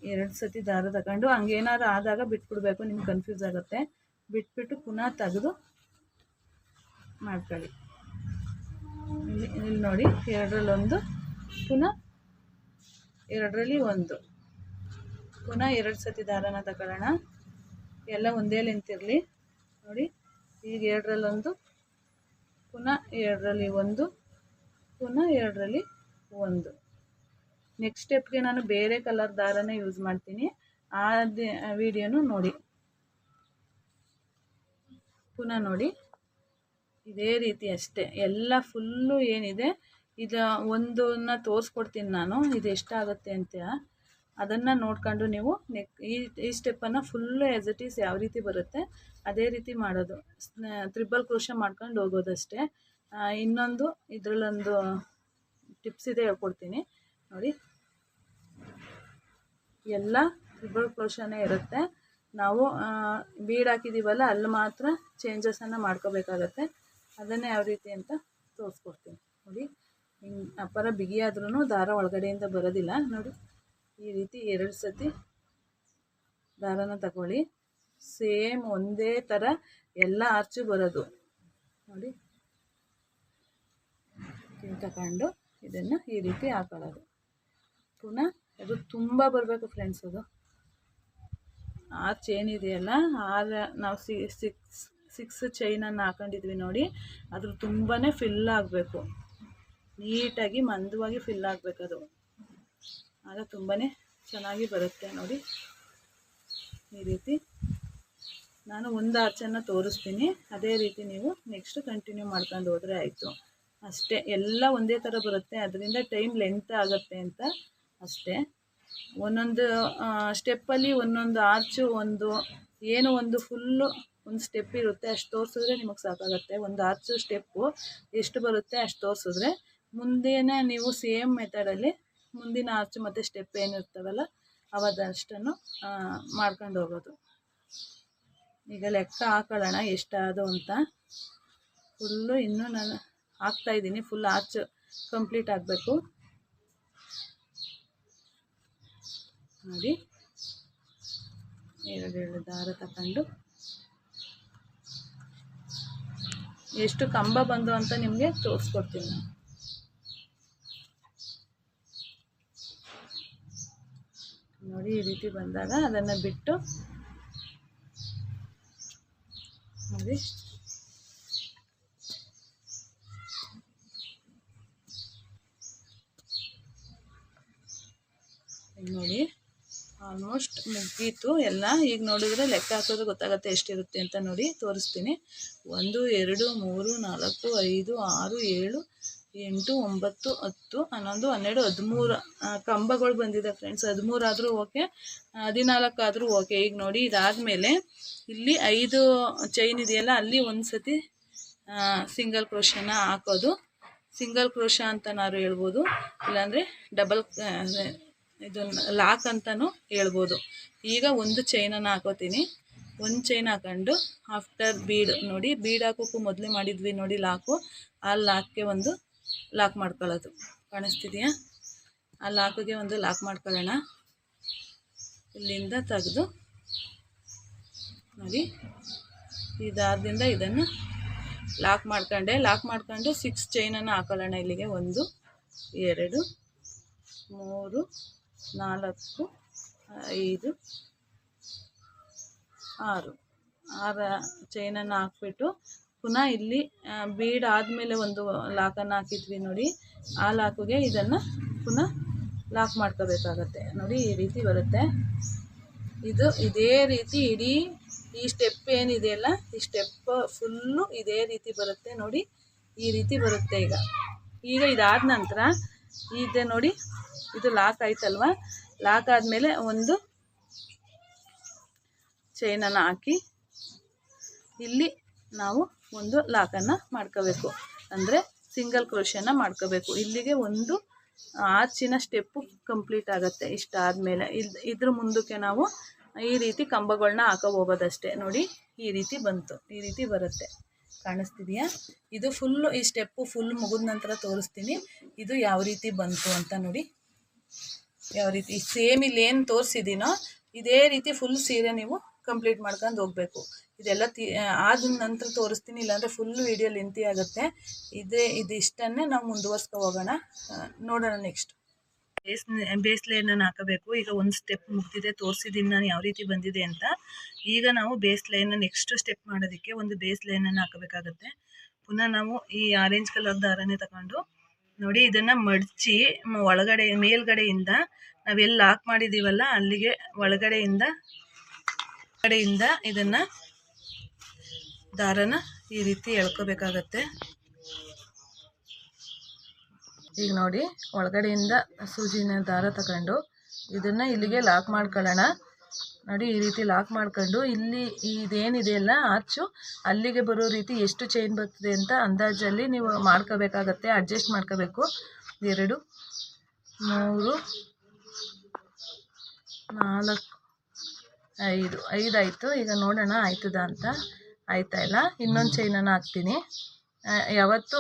2 ಸತಿ ದಾರ ತಗೊಂಡು ಹಂಗೇನಾದ್ರು ಆದಾಗ ಬಿಟ್ಬಿಡ್ಬೇಕು, ನಿಮ್ಗೆ ಕನ್ಫ್ಯೂಸ್ ಆಗುತ್ತೆ. ಬಿಟ್ಬಿಟ್ಟು ಪುನಃ ತೆಗೆದು ಮಾಡ್ಕೊಳ್ಳಿ. ಇಲ್ಲಿ ನೋಡಿ 2ರಲ್ಲೊಂದು, ಪುನಃ 2ರಲ್ಲಿ ಒಂದು, ಪುನಃ 2 ಸತಿ ದಾರನ ತಗೊಳ್ಳೋಣ. ಎಲ್ಲ ಒಂದೇ ಲೆಂತಿರಲಿ ನೋಡಿ. ಈಗ 2ರಲ್ಲೊಂದು, ಪುನಃ 2ರಲ್ಲಿ ಒಂದು, ಪುನಃ 2ರಲ್ಲಿ ಒಂದು. ನೆಕ್ಸ್ಟ್ ಸ್ಟೆಪ್ಗೆ ನಾನು ಬೇರೆ ಕಲರ್ ದಾರನೇ ಯೂಸ್ ಮಾಡ್ತೀನಿ, ಆ ವಿಡಿಯೋನು ನೋಡಿ. ಪುನಃ ನೋಡಿ ಇದೇ ರೀತಿ ಅಷ್ಟೇ ಎಲ್ಲ ಫುಲ್ಲು ಏನಿದೆ ಇದು ಒಂದನ್ನ ತೋರಿಸ್ಕೊಡ್ತೀನಿ ನಾನು, ಇದು ಎಷ್ಟಾಗುತ್ತೆ ಅಂತ. ಅದನ್ನು ನೋಡ್ಕೊಂಡು ನೀವು ಈ ಸ್ಟೆಪ್ಪನ್ನು ಫುಲ್ಲು ಆ್ಯಸ್ ಇಟ್ ಈಸ್ ಯಾವ ರೀತಿ ಬರುತ್ತೆ ಅದೇ ರೀತಿ ಮಾಡೋದು. ತ್ರಿಬಲ್ ಕ್ರೋಶೆ ಮಾಡ್ಕೊಂಡು ಹೋಗೋದಷ್ಟೇ. ಇನ್ನೊಂದು ಇದರಲ್ಲೊಂದು ಟಿಪ್ಸ್ ಇದೆ, ಹೇಳ್ಕೊಡ್ತೀನಿ ನೋಡಿ. ಎಲ್ಲ ತ್ರಿಬಲ್ ಕ್ರೋಶನೇ ಇರುತ್ತೆ. ನಾವು ಬೀಡ್ ಹಾಕಿದ್ದೀವಲ್ಲ ಅಲ್ಲಿ ಮಾತ್ರ ಚೇಂಜಸನ್ನು ಮಾಡ್ಕೋಬೇಕಾಗತ್ತೆ. ಅದನ್ನೇ ಯಾವ ರೀತಿ ಅಂತ ತೋರಿಸ್ಕೊಡ್ತೀನಿ ನೋಡಿ. ಹಿಂಗೆ ಅಪ್ಪರ ಬಿಗಿಯಾದ್ರೂ ದಾರ ಒಳಗಡೆಯಿಂದ ಬರೋದಿಲ್ಲ ನೋಡಿ. ಈ ರೀತಿ 2 ಸತಿ ದಾರನ ತಗೊಳ್ಳಿ. ಸೇಮ್ ಒಂದೇ ಥರ ಎಲ್ಲ ಆರ್ಚು ಬರೋದು ನೋಡಿ. ತಗೊಂಡು ಇದನ್ನು ಈ ರೀತಿ ಹಾಕೊಳ್ಳೋದು. ಪುನಃ ಅದು ತುಂಬ ಬರಬೇಕು ಫ್ರೆಂಡ್ಸ್. ಅದು ಆರ್ಚ್ ಏನಿದೆಯಲ್ಲ, ನಾವು 6 ಚೈನನ್ನು ಹಾಕೊಂಡಿದ್ವಿ ನೋಡಿ, ಅದ್ರ ತುಂಬಾ ಫಿಲ್ ಆಗಬೇಕು, ನೀಟಾಗಿ ಮಂದವಾಗಿ ಫಿಲ್ ಆಗಬೇಕದು. ಆಗ ತುಂಬಾ ಚೆನ್ನಾಗಿ ಬರುತ್ತೆ ನೋಡಿ. ಈ ರೀತಿ ನಾನು ಒಂದು ಆರ್ಚನ್ನು ತೋರಿಸ್ತೀನಿ, ಅದೇ ರೀತಿ ನೀವು ನೆಕ್ಸ್ಟ್ ಕಂಟಿನ್ಯೂ ಮಾಡ್ಕೊಂಡು ಹೋದರೆ ಆಯಿತು ಅಷ್ಟೇ. ಎಲ್ಲ ಒಂದೇ ಥರ ಬರುತ್ತೆ, ಅದರಿಂದ ಟೈಮ್ ಲೆಂತ್ ಆಗುತ್ತೆ ಅಂತ ಅಷ್ಟೇ. ಒಂದೊಂದು ಸ್ಟೆಪ್ಪಲ್ಲಿ ಒಂದೊಂದು ಆರ್ಚು ಒಂದು ಫುಲ್ಲು ಒಂದು ಸ್ಟೆಪ್ ಇರುತ್ತೆ, ಅಷ್ಟು ತೋರಿಸಿದ್ರೆ ನಿಮಗೆ ಸಾಕಾಗುತ್ತೆ. ಒಂದು ಆರ್ಚು ಸ್ಟೆಪ್ಪು ಎಷ್ಟು ಬರುತ್ತೆ ಅಷ್ಟು ತೋರಿಸಿದ್ರೆ ಮುಂದೇನೆ ನೀವು ಸೇಮ್ ಮೆಥಡಲ್ಲಿ ಮುಂದಿನ ಆರ್ಚು ಮತ್ತು ಸ್ಟೆಪ್ ಏನಿರ್ತಾವಲ್ಲ ಅವದಷ್ಟನ್ನು ಮಾಡ್ಕೊಂಡು ಹೋಗೋದು. ಈಗ ಲೆಕ್ಕ ಹಾಕೊಳ್ಳೋಣ ಎಷ್ಟಾದವು ಅಂತ. ಫುಲ್ಲು ಇನ್ನೂ ನಾನು ಹಾಕ್ತಾಯಿದ್ದೀನಿ, ಫುಲ್ ಆರ್ಚ್ ಕಂಪ್ಲೀಟ್ ಆಗಬೇಕು ನೋಡಿ. 2 ದಾರ ತಗೊಂಡು ಎಷ್ಟು ಕಂಬ ಬಂದು ಅಂತ ನಿಮಗೆ ತೋರಿಸ್ಕೊಡ್ತೀನಿ ನಾನು. ನೋಡಿ ಈ ರೀತಿ ಬಂದಾಗ ಅದನ್ನು ಬಿಟ್ಟು ನೋಡಿ ನೋಡಿ ಆಲ್ಮೋಸ್ಟ್ ಮುಗೀತು ಎಲ್ಲ. ಈಗ ನೋಡಿದ್ರೆ ಲೆಕ್ಕ ಹಾಕೋದು ಗೊತ್ತಾಗುತ್ತೆ ಎಷ್ಟಿರುತ್ತೆ ಅಂತ ನೋಡಿ ತೋರಿಸ್ತೀನಿ. 1 2 3 4 5 6 7 8 9 10 11 12 13 ಕಂಬಗಳು ಬಂದಿದೆ ಫ್ರೆಂಡ್ಸ್. 13 ಆದರೂ ಓಕೆ, 14 ಆದರೂ ಓಕೆ. ಈಗ ನೋಡಿ ಇದಾದಮೇಲೆ ಇಲ್ಲಿ 5 ಚೈನ್ ಇದೆಯಲ್ಲ, ಅಲ್ಲಿ ಒಂದು ಸತಿ ಸಿಂಗಲ್ ಕ್ರೋಶನ ಹಾಕೋದು. ಸಿಂಗಲ್ ಕ್ರೋಶ ಅಂತನಾದ್ರು ಹೇಳ್ಬೋದು, ಇಲ್ಲಾಂದರೆ ಡಬಲ್ ಇದು ಲಾಕ್ ಅಂತಲೂ ಹೇಳ್ಬೋದು. ಈಗ ಒಂದು ಚೈನನ್ನು ಹಾಕೋತೀನಿ. ಒಂದು ಚೈನ್ ಹಾಕೊಂಡು ಆಫ್ಟರ್ ಬೀಡ್ ನೋಡಿ, ಬೀಡ್ ಹಾಕೋಕ್ಕೂ ಮೊದಲೇ ಮಾಡಿದ್ವಿ ನೋಡಿ ಲಾಕು, ಆ ಲಾಕ್ಗೆ ಒಂದು ಲಾಕ್ ಮಾಡ್ಕೊಳ್ಳೋದು ಕಾಣಿಸ್ತಿದೆಯಾ? ಆ ಲಾಕಿಗೆ ಒಂದು ಲಾಕ್ ಮಾಡ್ಕೊಳ್ಳೋಣ. ಇಲ್ಲಿಂದ ತೆಗೆದು ನೋಡಿ ಈ ದಾರದಿಂದ ಇದನ್ನು ಲಾಕ್ ಮಾಡ್ಕೊಂಡು 6 ಚೈನನ್ನು ಹಾಕೊಳ್ಳೋಣ. ಇಲ್ಲಿಗೆ 1 2 3 4 5 6 ಚೈನನ್ನು ಹಾಕ್ಬಿಟ್ಟು ಪುನಃ ಇಲ್ಲಿ ಬೀಡ್ ಆದಮೇಲೆ ಒಂದು ಲಾಕನ್ನು ಹಾಕಿದ್ವಿ ನೋಡಿ, ಆ ಲಾಕಿಗೆ ಇದನ್ನು ಪುನಃ ಲಾಕ್ ಮಾಡ್ಕೋಬೇಕಾಗತ್ತೆ ನೋಡಿ. ಈ ರೀತಿ ಬರುತ್ತೆ ಇದು. ಇದೇ ರೀತಿ ಇಡೀ ಈ ಸ್ಟೆಪ್ ಏನಿದೆಯಲ್ಲ, ಈ ಸ್ಟೆಪ್ ಫುಲ್ಲು ಇದೇ ರೀತಿ ಬರುತ್ತೆ ನೋಡಿ. ಈ ರೀತಿ ಬರುತ್ತೆ. ಈಗ ಇದಾದ ನಂತರ ಇದೆ ನೋಡಿ, ಇದು ಲಾಕ್ ಆಯ್ತಲ್ವ. ಲಾಕ್ ಆದಮೇಲೆ ಚೈನನ್ನು ಹಾಕಿ ಇಲ್ಲಿ ನಾವು ಒಂದು ಲಾಕನ್ನು ಮಾಡ್ಕೋಬೇಕು, ಅಂದರೆ ಸಿಂಗಲ್ ಕ್ರೋಶನ ಮಾಡ್ಕೋಬೇಕು. ಇಲ್ಲಿಗೆ ಒಂದು ಆರ್ಚಿನ ಸ್ಟೆಪ್ಪು ಕಂಪ್ಲೀಟ್ ಆಗುತ್ತೆ. ಇಷ್ಟಾದಮೇಲೆ ಇದ್ರ ಮುಂದಕ್ಕೆ ನಾವು ಈ ರೀತಿ ಕಂಬಗಳನ್ನ ಹಾಕೋ ಹೋಗೋದಷ್ಟೇ. ನೋಡಿ ಈ ರೀತಿ ಬಂತು, ಈ ರೀತಿ ಬರುತ್ತೆ, ಕಾಣಿಸ್ತಿದೆಯಾ? ಇದು ಫುಲ್ಲು ಈ ಸ್ಟೆಪ್ಪು ಫುಲ್ ಮುಗಿದ ನಂತರ ತೋರಿಸ್ತೀನಿ ಇದು ಯಾವ ರೀತಿ ಬಂತು ಅಂತ. ನೋಡಿ ಯಾವ ರೀತಿ ಸೇಮ್ ಇಲ್ಲಿ ಏನು ತೋರಿಸಿದ್ದೀನೋ ಇದೇ ರೀತಿ ಫುಲ್ ಸೀರೆ ನೀವು ಕಂಪ್ಲೀಟ್ ಮಾಡ್ಕೊಂಡು ಹೋಗಬೇಕು. ಇದೆಲ್ಲ ಆದ ನಂತರ ತೋರಿಸ್ತೀನಿ, ಇಲ್ಲಾಂದರೆ ಫುಲ್ ವೀಡಿಯೋ ಲೆಂತಿ ಆಗುತ್ತೆ. ಇದಿಷ್ಟನ್ನೇ ನಾವು ಮುಂದುವರ್ಸ್ಕೊ ಹೋಗೋಣ, ನೋಡೋಣ. ನೆಕ್ಸ್ಟ್ ಬೇಸ್ ಲೈನನ್ನು ಹಾಕಬೇಕು. ಈಗ ಒಂದು ಸ್ಟೆಪ್ ಮುಗ್ದಿದೆ, ತೋರಿಸಿದ್ದೀನಿ ನಾನು ಯಾವ ರೀತಿ ಬಂದಿದೆ ಅಂತ. ಈಗ ನಾವು ಬೇಸ್ ಲೈನ್ ನೆಕ್ಸ್ಟ್ ಸ್ಟೆಪ್ ಮಾಡೋದಕ್ಕೆ ಒಂದು ಬೇಸ್ ಲೈನನ್ನು ಹಾಕಬೇಕಾಗತ್ತೆ. ಪುನಃ ನಾವು ಈ ಆರೆಂಜ್ ಕಲರ್ ದಾರನೇ ತಗೊಂಡು ನೋಡಿ ಇದನ್ನು ಮಡಚಿ ಒಳಗಡೆ ಮೇಲ್ಗಡೆಯಿಂದ ನಾವೆಲ್ಲಿ ಲಾಕ್ ಮಾಡಿದ್ದೀವಲ್ಲ ಅಲ್ಲಿಗೆ ಒಳಗಡೆಯಿಂದ ಇದನ್ನು ದಾರನ ಈ ರೀತಿ ಎಳ್ಕೋಬೇಕಾಗತ್ತೆ. ಈಗ ನೋಡಿ ಒಳಗಡೆಯಿಂದ ಸೂಜಿನ ದಾರ ತಗೊಂಡು ಇದನ್ನು ಇಲ್ಲಿಗೆ ಲಾಕ್ ಮಾಡ್ಕೊಳ್ಳೋಣ. ನೋಡಿ ಈ ರೀತಿ ಲಾಕ್ ಮಾಡ್ಕೊಂಡು ಇಲ್ಲಿ ಇದೇನಿದೆಯಲ್ಲ ಆರ್ಚು ಅಲ್ಲಿಗೆ ಬರೋ ರೀತಿ ಎಷ್ಟು ಚೈನ್ ಬರ್ತದೆ ಅಂತ ಅಂದಾಜಲ್ಲಿ ನೀವು ಮಾಡ್ಕೋಬೇಕಾಗತ್ತೆ, ಅಡ್ಜಸ್ಟ್ ಮಾಡ್ಕೋಬೇಕು. 2 3 4 5 ಆಯಿತು. ಈಗ ನೋಡೋಣ ಆಯ್ತದ ಅಂತ. ಆಯ್ತಾ ಇಲ್ಲ, ಇನ್ನೊಂದು ಚೈನನ್ನು ಹಾಕ್ತೀನಿ. ಯಾವತ್ತು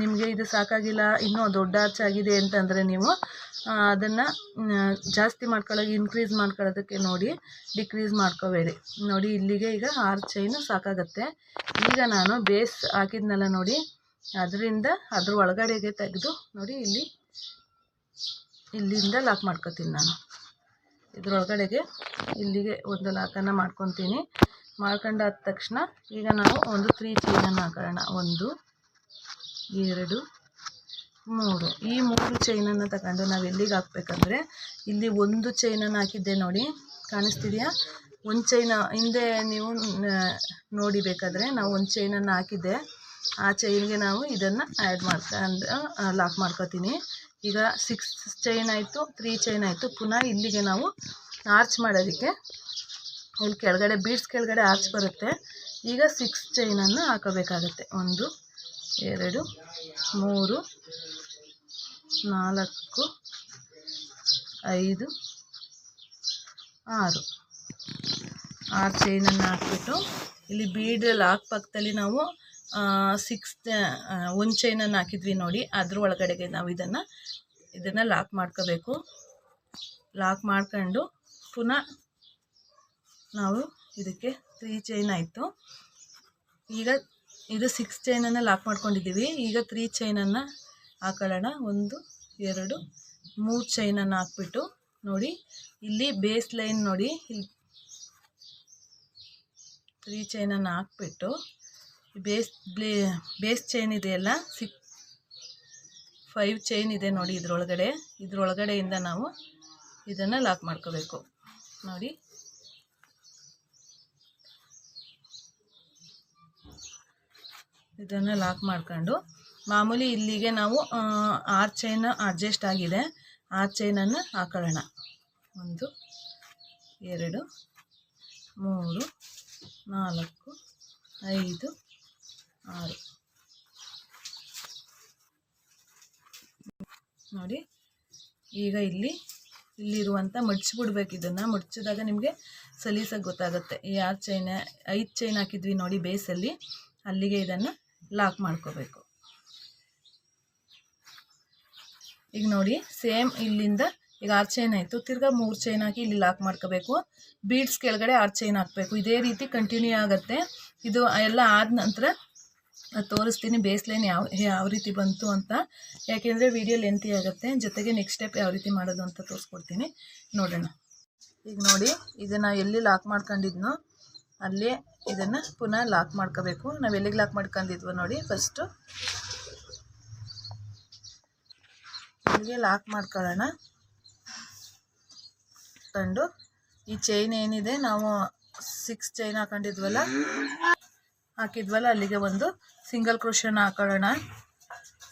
ನಿಮಗೆ ಇದು ಸಾಕಾಗಿಲ್ಲ, ಇನ್ನೂ ದೊಡ್ಡ ಆರ್ಚ್ ಆಗಿದೆ ಅಂತಂದರೆ ನೀವು ಅದನ್ನು ಜಾಸ್ತಿ ಮಾಡ್ಕೊಳ್ಳೋಕೆ ಇನ್ಕ್ರೀಸ್ ಮಾಡ್ಕೊಳ್ಳೋದಕ್ಕೆ ನೋಡಿ, ಡಿಕ್ರೀಸ್ ಮಾಡ್ಕೋಬೇಡಿ. ನೋಡಿ ಇಲ್ಲಿಗೆ ಈಗ 6 ಚೈನು ಸಾಕಾಗತ್ತೆ. ಈಗ ನಾನು ಬೇಸ್ ಹಾಕಿದ್ನಲ್ಲ ನೋಡಿ, ಅದ್ರ ಒಳಗಡೆಗೆ ತೆಗೆದು ನೋಡಿ ಇಲ್ಲಿಂದ ಲಾಕ್ ಮಾಡ್ಕೊತೀನಿ ನಾನು. ಇದ್ರೊಳಗಡೆಗೆ ಇಲ್ಲಿಗೆ ಒಂದು ಲಾಕನ್ನು ಮಾಡ್ಕೊತೀನಿ. ಮಾಡ್ಕೊಂಡಾದ ತಕ್ಷಣ ಈಗ ನಾವು ಒಂದು 3 ಚೈನನ್ನು ಹಾಕೋಣ. 1 2 3 ಈ 3 ಚೈನನ್ನು ತಗೊಂಡು ನಾವು ಎಲ್ಲಿಗೆ ಹಾಕ್ಬೇಕಂದ್ರೆ ಇಲ್ಲಿ ಒಂದು ಚೈನನ್ನು ಹಾಕಿದ್ದೆ ನೋಡಿ, ಕಾಣಿಸ್ತಿದೆಯಾ? ಒಂದು ಚೈನ ಹಿಂದೆ ನೀವು ನೋಡಿಬೇಕಾದ್ರೆ ನಾವು ಒಂದು ಚೈನನ್ನು ಹಾಕಿದ್ದೆ, ಆ ಚೈನ್ಗೆ ನಾವು ಇದನ್ನು ಆ್ಯಡ್ ಮಾಡ್ಕೊಂಡು ಲಾಕ್ ಮಾಡ್ಕೊತೀನಿ. ಈಗ 6 ಚೈನ್ ಆಯಿತು, 3 ಚೈನ್ ಆಯಿತು. ಪುನಃ ಇಲ್ಲಿಗೆ ನಾವು ಆರ್ಚ್ ಮಾಡೋದಕ್ಕೆ ಇಲ್ಲಿ ಕೆಳಗಡೆ ಬೀಡ್ಸ್ ಕೆಳಗಡೆ ಆರ್ಚ್ ಬರುತ್ತೆ. ಈಗ 6 ಚೈನನ್ನು ಹಾಕೋಬೇಕಾಗತ್ತೆ. 1 2 3 4 5 6 ಚೈನನ್ನು ಹಾಕ್ಬಿಟ್ಟು ಇಲ್ಲಿ ಬೀಡ್ ಲಾಕ್ ಪಕ್ಕದಲ್ಲಿ ನಾವು 1 ಚೈನನ್ನು ಹಾಕಿದ್ವಿ ನೋಡಿ, ಅದ್ರ ಒಳಗಡೆಗೆ ನಾವು ಇದನ್ನು ಲಾಕ್ ಮಾಡ್ಕೋಬೇಕು. ಲಾಕ್ ಮಾಡ್ಕೊಂಡು ಪುನಃ ನಾವು ಇದಕ್ಕೆ 3 ಚೈನ್ ಆಯಿತು. ಈಗ ಇದು 6 ಚೈನನ್ನು ಲಾಕ್ ಮಾಡ್ಕೊಂಡಿದ್ದೀವಿ. ಈಗ 3 ಚೈನನ್ನು ಹಾಕೊಳ್ಳೋಣ. 1 2 3 ಚೈನನ್ನು ಹಾಕ್ಬಿಟ್ಟು ನೋಡಿ ಇಲ್ಲಿ ಬೇಸ್ ಲೈನ್ ನೋಡಿ, ಇಲ್ಲಿ 3 ಚೈನನ್ನು ಹಾಕ್ಬಿಟ್ಟು ಬೇಸ್ ಚೈನ್ ಇದೆಯಲ್ಲ 5 ಚೈನ್ ಇದೆ ನೋಡಿ ಇದ್ರೊಳಗಡೆಯಿಂದ ನಾವು ಇದನ್ನು ಲಾಕ್ ಮಾಡ್ಕೋಬೇಕು. ನೋಡಿ ಇದನ್ನು ಲಾಕ್ ಮಾಡ್ಕೊಂಡು ಮಾಮೂಲಿ ಇಲ್ಲಿಗೆ ನಾವು 6 ಚೈನ್ ಅಡ್ಜಸ್ಟ್ ಆಗಿದೆ, 6 ಚೈನನ್ನು ಹಾಕೊಳ್ಳೋಣ. 1 2 3 4 5 6 ನೋಡಿ. ಈಗ ಇಲ್ಲಿರುವಂಥ ಮಡ್ಚಿಬಿಡ್ಬೇಕು. ಇದನ್ನು ಮಡ್ಚಿದಾಗ ನಿಮಗೆ ಸಲೀಸಾಗಿ ಗೊತ್ತಾಗುತ್ತೆ. ಈ 6 ಚೈನ್ 5 ಚೈನ್ ಹಾಕಿದ್ವಿ ನೋಡಿ ಬೇಸಲ್ಲಿ, ಅಲ್ಲಿಗೆ ಇದನ್ನು ಲಾಕ್ ಮಾಡ್ಕೋಬೇಕು. ಈಗ ನೋಡಿ ಸೇಮ್ ಇಲ್ಲಿಂದ ಈಗ 6 ಚೈನ್ ಆಯಿತು, ತಿರ್ಗಾ 3 ಚೈನ್ ಹಾಕಿ ಇಲ್ಲಿ ಲಾಕ್ ಮಾಡ್ಕೋಬೇಕು. ಬೀಡ್ಸ್ ಕೆಳಗಡೆ 6 ಚೈನ್ ಹಾಕಬೇಕು. ಇದೇ ರೀತಿ ಕಂಟಿನ್ಯೂ ಆಗುತ್ತೆ. ಇದು ಎಲ್ಲ ಆದ ನಂತರ ತೋರಿಸ್ತೀನಿ ಬೇಸ್ ಲೈನ್ ಯಾವ ರೀತಿ ಬಂತು ಅಂತ, ಯಾಕೆಂದರೆ ವಿಡಿಯೋ ಲೆಂತಿ ಆಗುತ್ತೆ. ಜೊತೆಗೆ ನೆಕ್ಸ್ಟ್ ಸ್ಟೆಪ್ ಯಾವ ರೀತಿ ಮಾಡೋದು ಅಂತ ತೋರಿಸ್ಕೊಡ್ತೀನಿ, ನೋಡೋಣ. ಈಗ ನೋಡಿ ಇದನ್ನು ಎಲ್ಲಿ ಲಾಕ್ ಮಾಡ್ಕೊಂಡಿದ್ನೋ ಅಲ್ಲೇ ಇದನ್ನು ಪುನಃ ಲಾಕ್ ಮಾಡ್ಕೋಬೇಕು. ನಾವು ಎಲ್ಲಿಗೆ ಲಾಕ್ ಮಾಡ್ಕೊಂಡಿದ್ವೋ ನೋಡಿ, ಫಸ್ಟು ಇಲ್ಲಿಗೆ ಲಾಕ್ ಮಾಡ್ಕೊಳ್ಳೋಣ. ಕಂಡು ಈ ಚೈನ್ ಏನಿದೆ ನಾವು 6 ಚೈನ್ ಹಾಕಿದ್ವಲ್ಲ ಅಲ್ಲಿಗೆ ಒಂದು ಸಿಂಗಲ್ ಕ್ರೋಶನ ಹಾಕೊಳ್ಳೋಣ.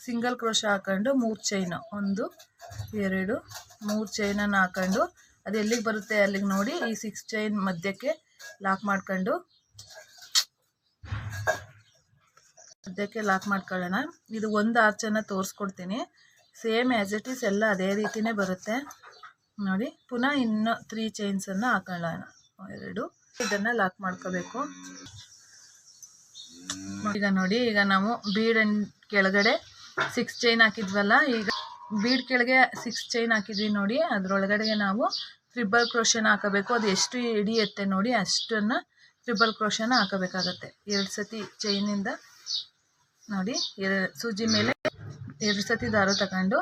ಸಿಂಗಲ್ ಕ್ರೋಶ ಹಾಕೊಂಡು 3 ಚೈನು 1 2 3 ಚೈನನ್ನು ಹಾಕೊಂಡು ಅದು ಎಲ್ಲಿಗೆ ಬರುತ್ತೆ ಅಲ್ಲಿಗೆ ನೋಡಿ ಈ 6 ಚೈನ್ ಮಧ್ಯಕ್ಕೆ ಲಾಕ್ ಮಾಡ್ಕೊಂಡು ಸದ್ಯಕ್ಕೆ ಲಾಕ್ ಮಾಡ್ಕೊಳ್ಳೋಣ. ಇದು ಒಂದು ಆರ್ಚನ್ನು ತೋರಿಸ್ಕೊಡ್ತೀನಿ. ಸೇಮ್ ಆ್ಯಸ್ ಇಟ್ ಈಸ್ ಎಲ್ಲ ಅದೇ ರೀತಿಯೇ ಬರುತ್ತೆ ನೋಡಿ. ಪುನಃ ಇನ್ನು 3 ಚೈನ್ಸನ್ನು ಹಾಕೊಳ್ಳೋಣ. 2 ಇದನ್ನು ಲಾಕ್ ಮಾಡ್ಕೋಬೇಕು. ಈಗ ನೋಡಿ, ಈಗ ನಾವು ಬೀಡ್ ಕೆಳಗಡೆ 6 ಚೈನ್ ಹಾಕಿದ್ವಲ್ಲ, ಈಗ ಬೀಡ್ ಕೆಳಗೆ 6 ಚೈನ್ ಹಾಕಿದ್ವಿ ನೋಡಿ. ಅದರೊಳಗಡೆಗೆ ನಾವು ಟ್ರಿಬಲ್ ಕ್ರೋಶನ ಹಾಕಬೇಕು. ಅದು ಎಷ್ಟು ಹಿಡಿಯುತ್ತೆ ನೋಡಿ ಅಷ್ಟನ್ನು ಟ್ರಿಬಲ್ ಕ್ರೋಶನ ಹಾಕಬೇಕಾಗತ್ತೆ. 2 ಸತಿ ಚೈನಿಂದ ನೋಡಿ, ಸೂಜಿ ಮೇಲೆ 2 ಸತಿ ದಾರ ತಗೊಂಡು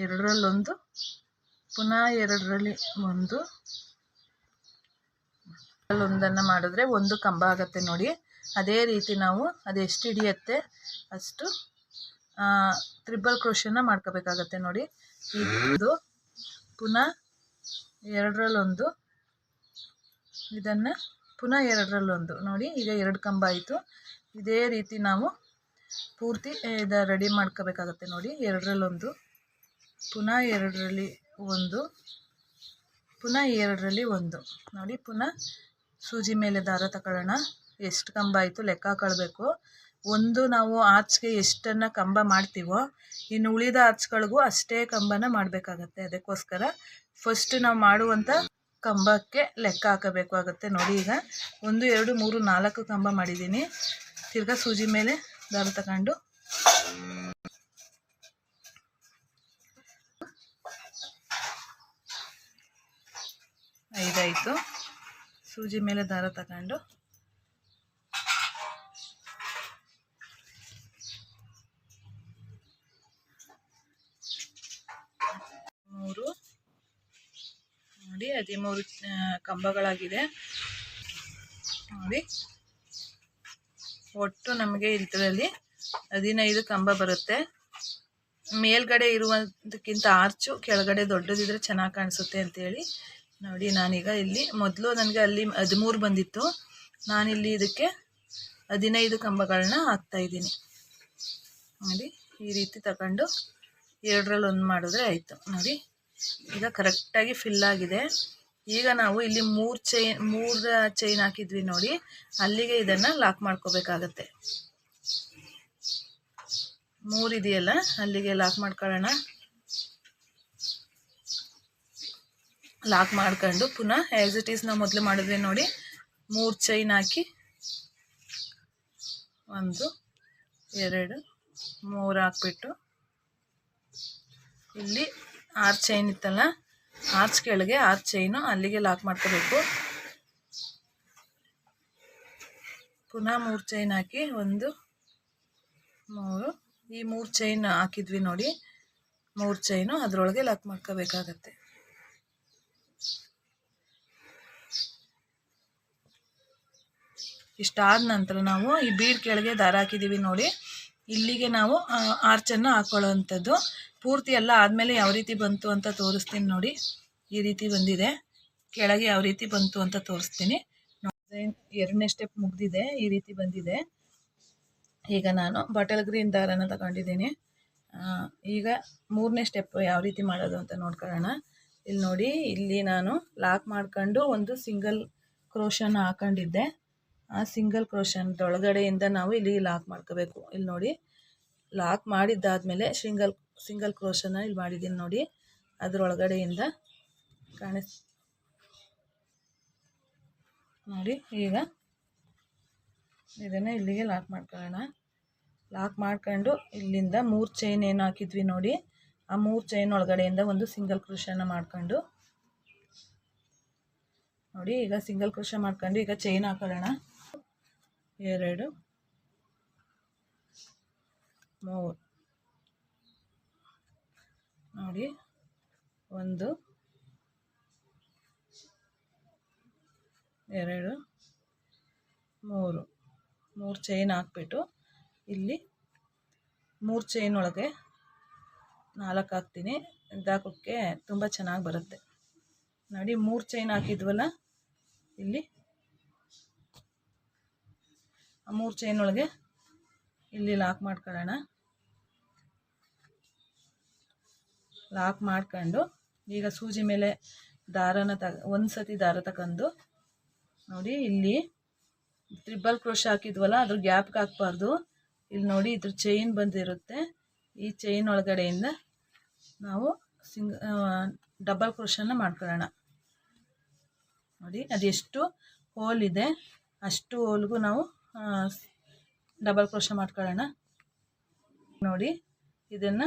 2ರಲ್ಲೊಂದು, ಪುನಃ 2ರಲ್ಲಿ ಒಂದನ್ನು ಮಾಡಿದ್ರೆ ಒಂದು ಕಂಬ ಆಗುತ್ತೆ ನೋಡಿ. ಅದೇ ರೀತಿ ನಾವು ಅದೆಷ್ಟು ಹಿಡಿಯುತ್ತೆ ಅಷ್ಟು ಟ್ರಿಬಲ್ ಕ್ರೋಶನ ಮಾಡ್ಕೋಬೇಕಾಗತ್ತೆ ನೋಡಿ. ಇದು ಪುನಃ 2ರಲ್ಲೊಂದು, ಇದನ್ನು ಪುನಃ 2ರಲ್ಲೊಂದು ನೋಡಿ. ಈಗ 2 ಕಂಬ ಆಯಿತು. ಇದೇ ರೀತಿ ನಾವು ಪೂರ್ತಿ ಇದು ರೆಡಿ ಮಾಡ್ಕೋಬೇಕಾಗತ್ತೆ ನೋಡಿ. 2ರಲ್ಲೊಂದು, ಪುನಃ 2ರಲ್ಲಿ ಒಂದು, ಪುನಃ 2ರಲ್ಲಿ ಒಂದು ನೋಡಿ. ಪುನಃ ಸೂಜಿ ಮೇಲೆ ದಾರ ತಗೊಳ್ಳೋಣ. ಎಷ್ಟು ಕಂಬ ಆಯಿತು ಲೆಕ್ಕ ಹಾಕೊಳ್ಬೇಕು. ಒಂದು ನಾವು ಆರ್ಚ್ಗೆ ಎಷ್ಟನ್ನು ಕಂಬ ಮಾಡ್ತೀವೋ ಇನ್ನು ಉಳಿದ ಆರ್ಚ್ಗಳಿಗೂ ಅಷ್ಟೇ ಕಂಬನ ಮಾಡಬೇಕಾಗತ್ತೆ. ಅದಕ್ಕೋಸ್ಕರ ಫಸ್ಟ್ ನಾವು ಮಾಡುವಂಥ ಕಂಬಕ್ಕೆ ಲೆಕ್ಕ ಹಾಕಬೇಕಾಗತ್ತೆ ನೋಡಿ. ಈಗ 1 2 3 4 ಕಂಬ ಮಾಡಿದ್ದೀನಿ. ತಿರ್ಗಾ ಸೂಜಿ ಮೇಲೆ ದಾರ ತಗೊಂಡು 5 ಆಯಿತು. ಸೂಜಿ ಮೇಲೆ ದಾರ ತಗೊಂಡು 3 ನೋಡಿ. 13 ಕಂಬಗಳಾಗಿದೆ ನೋಡಿ. ಒಟ್ಟು ನಮಗೆ ಇದರಲ್ಲಿ 15 ಕಂಬ ಬರುತ್ತೆ. ಮೇಲ್ಗಡೆ ಇರುವುದಕ್ಕಿಂತ ಆರ್ಚು ಕೆಳಗಡೆ ದೊಡ್ಡದಿದ್ರೆ ಚೆನ್ನಾಗಿ ಕಾಣಿಸುತ್ತೆ ಅಂತೇಳಿ ನೋಡಿ. ನಾನೀಗ ಇಲ್ಲಿ ಮೊದಲು ನನಗೆ ಅಲ್ಲಿ 13 ಬಂದಿತ್ತು. ನಾನಿಲ್ಲಿ ಇದಕ್ಕೆ 15 ಕಂಬಗಳನ್ನ ಹಾಕ್ತಾಯಿದ್ದೀನಿ ನೋಡಿ. ಈ ರೀತಿ ತಗೊಂಡು 2ರಲ್ಲಿ ಒಂದು ಮಾಡಿದ್ರೆ ಆಯಿತು ನೋಡಿ. ಈಗ ಕರೆಕ್ಟಾಗಿ ಫಿಲ್ ಆಗಿದೆ. ಈಗ ನಾವು ಇಲ್ಲಿ 3 ಚೈನ್ ಹಾಕಿದ್ವಿ ನೋಡಿ, ಅಲ್ಲಿಗೆ ಇದನ್ನು ಲಾಕ್ ಮಾಡ್ಕೋಬೇಕಾಗತ್ತೆ. 3 ಇದೆಯಲ್ಲ ಅಲ್ಲಿಗೆ ಲಾಕ್ ಮಾಡ್ಕೊಳ್ಳೋಣ. ಲಾಕ್ ಮಾಡ್ಕೊಂಡು ಪುನಃ ಆ್ಯಸ್ ಇಟ್ ಈಸ್ ನಾವು ಮೊದಲು ಮಾಡಿದ್ವಿ ನೋಡಿ. 3 ಚೈನ್ ಹಾಕಿ 1 2 3 ಹಾಕ್ಬಿಟ್ಟು ಇಲ್ಲಿ 6 ಚೈನ್ ಇತ್ತಲ್ಲ, ಆರ್ಚ್ ಕೆಳಗೆ 6 ಚೈನು ಅಲ್ಲಿಗೆ ಲಾಕ್ ಮಾಡ್ಕೋಬೇಕು. ಪುನಃ 3 ಚೈನ್ ಹಾಕಿ 1 3 ಈ 3 ಚೈನ್ ಹಾಕಿದ್ವಿ ನೋಡಿ. 3 ಚೈನು ಅದರೊಳಗೆ ಲಾಕ್ ಮಾಡ್ಕೋಬೇಕಾಗತ್ತೆ. ಇಷ್ಟಾದ ನಂತರ ನಾವು ಈ ಬೀಡ್ ಕೆಳಗೆ ದಾರ ಹಾಕಿದ್ದೀವಿ ನೋಡಿ. ಇಲ್ಲಿಗೆ ನಾವು ಆರ್ಚನ್ನು ಹಾಕೊಳ್ಳೋ ಅಂಥದ್ದು. ಪೂರ್ತಿ ಎಲ್ಲ ಆದಮೇಲೆ ಯಾವ ರೀತಿ ಬಂತು ಅಂತ ತೋರಿಸ್ತೀನಿ ನೋಡಿ. ಈ ರೀತಿ ಬಂದಿದೆ. ಕೆಳಗೆ ಯಾವ ರೀತಿ ಬಂತು ಅಂತ ತೋರಿಸ್ತೀನಿ. 2ನೇ ಸ್ಟೆಪ್ ಮುಗಿದಿದೆ. ಈ ರೀತಿ ಬಂದಿದೆ. ಈಗ ನಾನು ಬಾಟಲ್ ಗ್ರೀನ್ ದಾರನ ತಗೊಂಡಿದ್ದೀನಿ. ಈಗ 3ನೇ ಸ್ಟೆಪ್ ಯಾವ ರೀತಿ ಮಾಡೋದು ಅಂತ ನೋಡ್ಕೊಳ್ಳೋಣ. ಇಲ್ಲಿ ನೋಡಿ, ಇಲ್ಲಿ ನಾನು ಲಾಕ್ ಮಾಡ್ಕೊಂಡು ಒಂದು ಸಿಂಗಲ್ ಕ್ರೋಶನ ಹಾಕೊಂಡಿದ್ದೆ. ಆ ಸಿಂಗಲ್ ಕ್ರೋಶನ್ದೊಳಗಡೆಯಿಂದ ನಾವು ಇಲ್ಲಿ ಲಾಕ್ ಮಾಡ್ಕೋಬೇಕು. ಇಲ್ಲಿ ನೋಡಿ, ಲಾಕ್ ಮಾಡಿದ್ದಾದಮೇಲೆ ಸಿಂಗಲ್ ಕ್ರೋಶನ ಇಲ್ಲಿ ಮಾಡಿದ್ದೀನಿ ನೋಡಿ. ಅದರೊಳಗಡೆಯಿಂದ ನೋಡಿ. ಈಗ ಇದನ್ನು ಇಲ್ಲಿಗೆ ಲಾಕ್ ಮಾಡ್ಕೊಳ್ಳೋಣ. ಲಾಕ್ ಮಾಡ್ಕೊಂಡು ಇಲ್ಲಿಂದ 3 ಚೈನ್ ಏನು ಹಾಕಿದ್ವಿ ನೋಡಿ, ಆ 3 ಚೈನ್ ಒಳಗಡೆಯಿಂದ ಒಂದು ಸಿಂಗಲ್ ಕ್ರೋಶನ ಮಾಡ್ಕೊಂಡು ನೋಡಿ. ಈಗ ಸಿಂಗಲ್ ಕ್ರೋಶ ಮಾಡ್ಕೊಂಡು ಈಗ ಚೈನ್ ಹಾಕೊಳ್ಳೋಣ. 2 3 ನೋಡಿ. 1 2 3 ಚೈನ್ ಹಾಕ್ಬಿಟ್ಟು ಇಲ್ಲಿ 3 ಚೈನ್ ಒಳಗೆ 4 ಹಾಕ್ತೀನಿ. ಇದಾಕೋಕ್ಕೆ ತುಂಬ ಚೆನ್ನಾಗಿ ಬರುತ್ತೆ ನೋಡಿ. 3 ಚೈನ್ ಹಾಕಿದ್ವಲ್ಲ, ಇಲ್ಲಿ ಆ 3 ಚೈನ್ ಒಳಗೆ ಇಲ್ಲಿ ಲಾಕ್ ಮಾಡ್ಕೊಳ್ಳೋಣ. ಲಾಕ್ ಮಾಡ್ಕೊಂಡು ಈಗ ಸೂಜಿ ಮೇಲೆ ದಾರನ ಒಂದು ಸತಿ ದಾರ ತಗೊಂಡು ನೋಡಿ ಇಲ್ಲಿ ಟ್ರಿಬಲ್ ಕ್ರೋಶ ಹಾಕಿದ್ವಲ್ಲ ಅದ್ರ ಗ್ಯಾಪ್ಗೆ ಹಾಕಬಾರ್ದು. ಇಲ್ಲಿ ನೋಡಿ ಇದ್ರ ಚೈನ್ ಬಂದಿರುತ್ತೆ. ಈ ಚೈನ್ ಒಳಗಡೆಯಿಂದ ನಾವು ಡಬಲ್ ಕ್ರೋಶನ ಮಾಡ್ಕೊಳ್ಳೋಣ. ನೋಡಿ ಅದೆಷ್ಟು ಹೋಲ್ ಇದೆ ಅಷ್ಟು ಹೋಲ್ಗೂ ನಾವು ಡಬಲ್ ಕ್ರೋಶ ಮಾಡ್ಕೊಳ್ಳೋಣ. ನೋಡಿ ಇದನ್ನು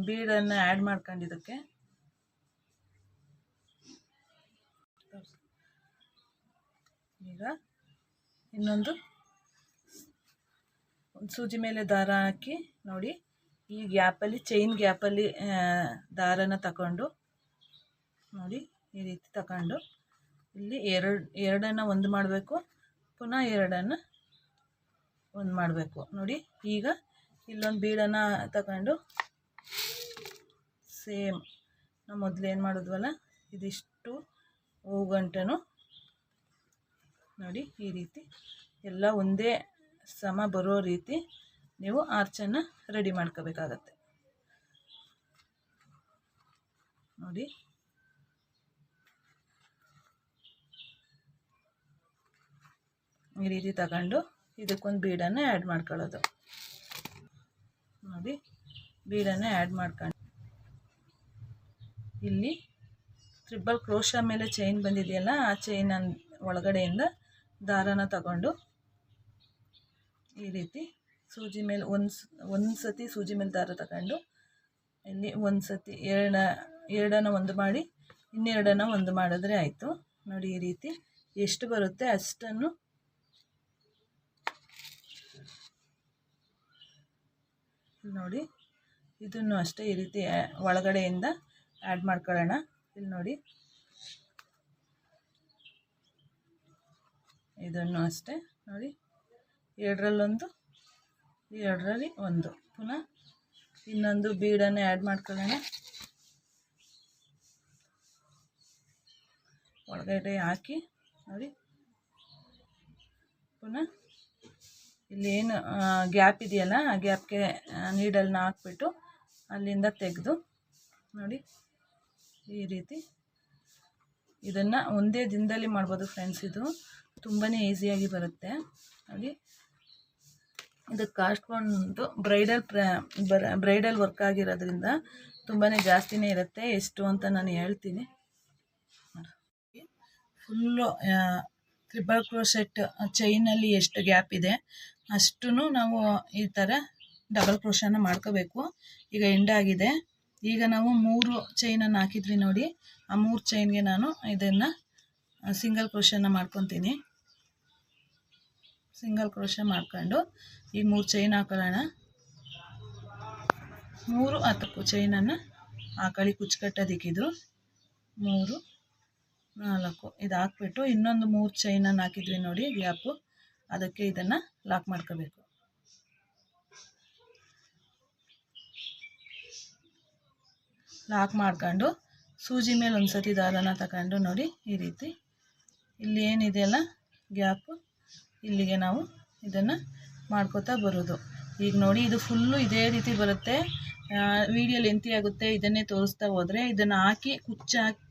ಬೀಡನ್ನು ಆ್ಯಡ್ ಮಾಡ್ಕೊಂಡಿದ್ದಕ್ಕೆ ಈಗ ಇನ್ನೊಂದು ಸೂಜಿ ಮೇಲೆ ದಾರ ಹಾಕಿ ನೋಡಿ ಈ ಗ್ಯಾಪಲ್ಲಿ ಚೈನ್ ಗ್ಯಾಪಲ್ಲಿ ದಾರನ ತಗೊಂಡು ನೋಡಿ ಈ ರೀತಿ ತಗೊಂಡು ಇಲ್ಲಿ ಎರಡನ್ನು ಒಂದು ಮಾಡಬೇಕು, ಪುನಃ ಎರಡನ್ನು ಒಂದು ಮಾಡಬೇಕು. ನೋಡಿ ಈಗ ಇಲ್ಲೊಂದು ಬೀಡನ್ನು ತಗೊಂಡು ಸೇಮ್ ನಾವು ಮೊದಲು ಏನು ಮಾಡಿದ್ವಲ್ಲ ಇದಿಷ್ಟು ಹೂಗಂಟನು ನೋಡಿ ಈ ರೀತಿ ಎಲ್ಲ ಒಂದೇ ಸಮ ಬರೋ ರೀತಿ ನೀವು ಆರ್ಚನ್ನು ರೆಡಿ ಮಾಡ್ಕೋಬೇಕಾಗತ್ತೆ. ನೋಡಿ ಈ ರೀತಿ ತಗೊಂಡು ಇದಕ್ಕೊಂದು ಬೀಡನ್ನು ಆ್ಯಡ್ ಮಾಡ್ಕೊಳ್ಳೋದು. ನೋಡಿ ಬೀಡನ್ನು ಆ್ಯಡ್ ಮಾಡ್ಕೊಂಡು ಇಲ್ಲಿ ಟ್ರಿಬಲ್ ಕ್ರೋಶ ಮೇಲೆ ಚೈನ್ ಬಂದಿದೆಯಲ್ಲ ಆ ಚೈನ್ ಒಳಗಡೆಯಿಂದ ದಾರನ ತಗೊಂಡು ಈ ರೀತಿ ಸೂಜಿ ಮೇಲೆ ಒಂದು ಸತಿ ಸೂಜಿ ಮೇಲೆ ದಾರ ತಗೊಂಡು ಇಲ್ಲಿ ಒಂದು ಸತಿ ಎರಡನ್ನು ಒಂದು ಮಾಡಿ ಇನ್ನೆರಡನ್ನು ಒಂದು ಮಾಡಿದ್ರೆ ಆಯಿತು. ನೋಡಿ ಈ ರೀತಿ ಎಷ್ಟು ಬರುತ್ತೆ ಅಷ್ಟನ್ನು ನೋಡಿ ಇದನ್ನು ಅಷ್ಟೇ ಈ ರೀತಿ ಒಳಗಡೆಯಿಂದ ಆ್ಯಡ್ ಮಾಡ್ಕೊಳ್ಳೋಣ. ಇಲ್ಲಿ ನೋಡಿ ಇದನ್ನು ಅಷ್ಟೇ ನೋಡಿ ಎರಡರಲ್ಲೊಂದು ಎರಡರಲ್ಲಿ ಒಂದು ಪುನಃ ಇನ್ನೊಂದು ಬೀಡನ್ನು ಆ್ಯಡ್ ಮಾಡ್ಕೊಳ್ಳೋಣ. ಒಳಗಡೆ ಹಾಕಿ ನೋಡಿ ಪುನಃ ಇಲ್ಲೇನು ಗ್ಯಾಪ್ ಇದೆಯಲ್ಲ ಆ ಗ್ಯಾಪ್ಗೆ ನೀಡಲ್ನ ಹಾಕ್ಬಿಟ್ಟು ಅಲ್ಲಿಂದ ತೆಗೆದು ನೋಡಿ ಈ ರೀತಿ ಇದನ್ನು ಒಂದೇ ದಿನದಲ್ಲಿ ಮಾಡ್ಬೋದು ಫ್ರೆಂಡ್ಸ್. ಇದು ತುಂಬಾ ಈಸಿಯಾಗಿ ಬರುತ್ತೆ. ನೋಡಿ ಇದಕ್ಕೆ ಕಾಸ್ಟ್ ಬಂದು ಬ್ರೈಡಲ್ ವರ್ಕ್ ಆಗಿರೋದ್ರಿಂದ ತುಂಬಾ ಜಾಸ್ತಿನೇ ಇರುತ್ತೆ. ಎಷ್ಟು ಅಂತ ನಾನು ಹೇಳ್ತೀನಿ. ಫುಲ್ಲು ಟ್ರಿಬಲ್ ಕ್ರೋಶೆಟ್ ಚೈನಲ್ಲಿ ಎಷ್ಟು ಗ್ಯಾಪ್ ಇದೆ ಅಷ್ಟೂ ನಾವು ಈ ಥರ ಡಬಲ್ ಕ್ರೋಶನ ಮಾಡ್ಕೋಬೇಕು. ಈಗ ಎಂಡಾಗಿದೆ. ಈಗ ನಾವು 3 ಚೈನನ್ನು ಹಾಕಿದ್ವಿ ನೋಡಿ, ಆ 3 ಚೈನ್ಗೆ ನಾನು ಇದನ್ನು ಸಿಂಗಲ್ ಕ್ರೋಶನ ಮಾಡ್ಕೊತೀನಿ. ಸಿಂಗಲ್ ಕ್ರೋಶ ಮಾಡ್ಕೊಂಡು ಈಗ 3 ಚೈನ್ ಹಾಕೊಳ್ಳೋಣ. 3 10 ಚೈನನ್ನು ಹಾಕೊಳ್ಳಿ ಕುಚ್ಚುಕಟ್ಟೋದಕ್ಕಿದು 3 4 ಇದು ಹಾಕ್ಬಿಟ್ಟು ಇನ್ನೊಂದು 3 ಚೈನನ್ನು ಹಾಕಿದ್ವಿ ನೋಡಿ ಗ್ಯಾಪು, ಅದಕ್ಕೆ ಇದನ್ನು ಲಾಕ್ ಮಾಡ್ಕೋಬೇಕು. ಲಾಕ್ ಮಾಡ್ಕೊಂಡು ಸೂಜಿ ಮೇಲೆ ಒಂದು ಸತಿ ದಾರನ ತಗೊಂಡು ನೋಡಿ ಈ ರೀತಿ ಇಲ್ಲಿ ಏನಿದೆಯಲ್ಲ ಗ್ಯಾಪು ಇಲ್ಲಿಗೆ ನಾವು ಇದನ್ನು ಮಾಡ್ಕೋತಾ ಬರೋದು. ಈಗ ನೋಡಿ ಇದು ಫುಲ್ಲು ಇದೇ ರೀತಿ ಬರುತ್ತೆ. ವಿಡಿಯೋ ಲೆಂತಿ ಆಗುತ್ತೆ, ಇದನ್ನೇ ತೋರಿಸ್ತಾ ಹೋದರೆ ಇದನ್ನು ಹಾಕಿ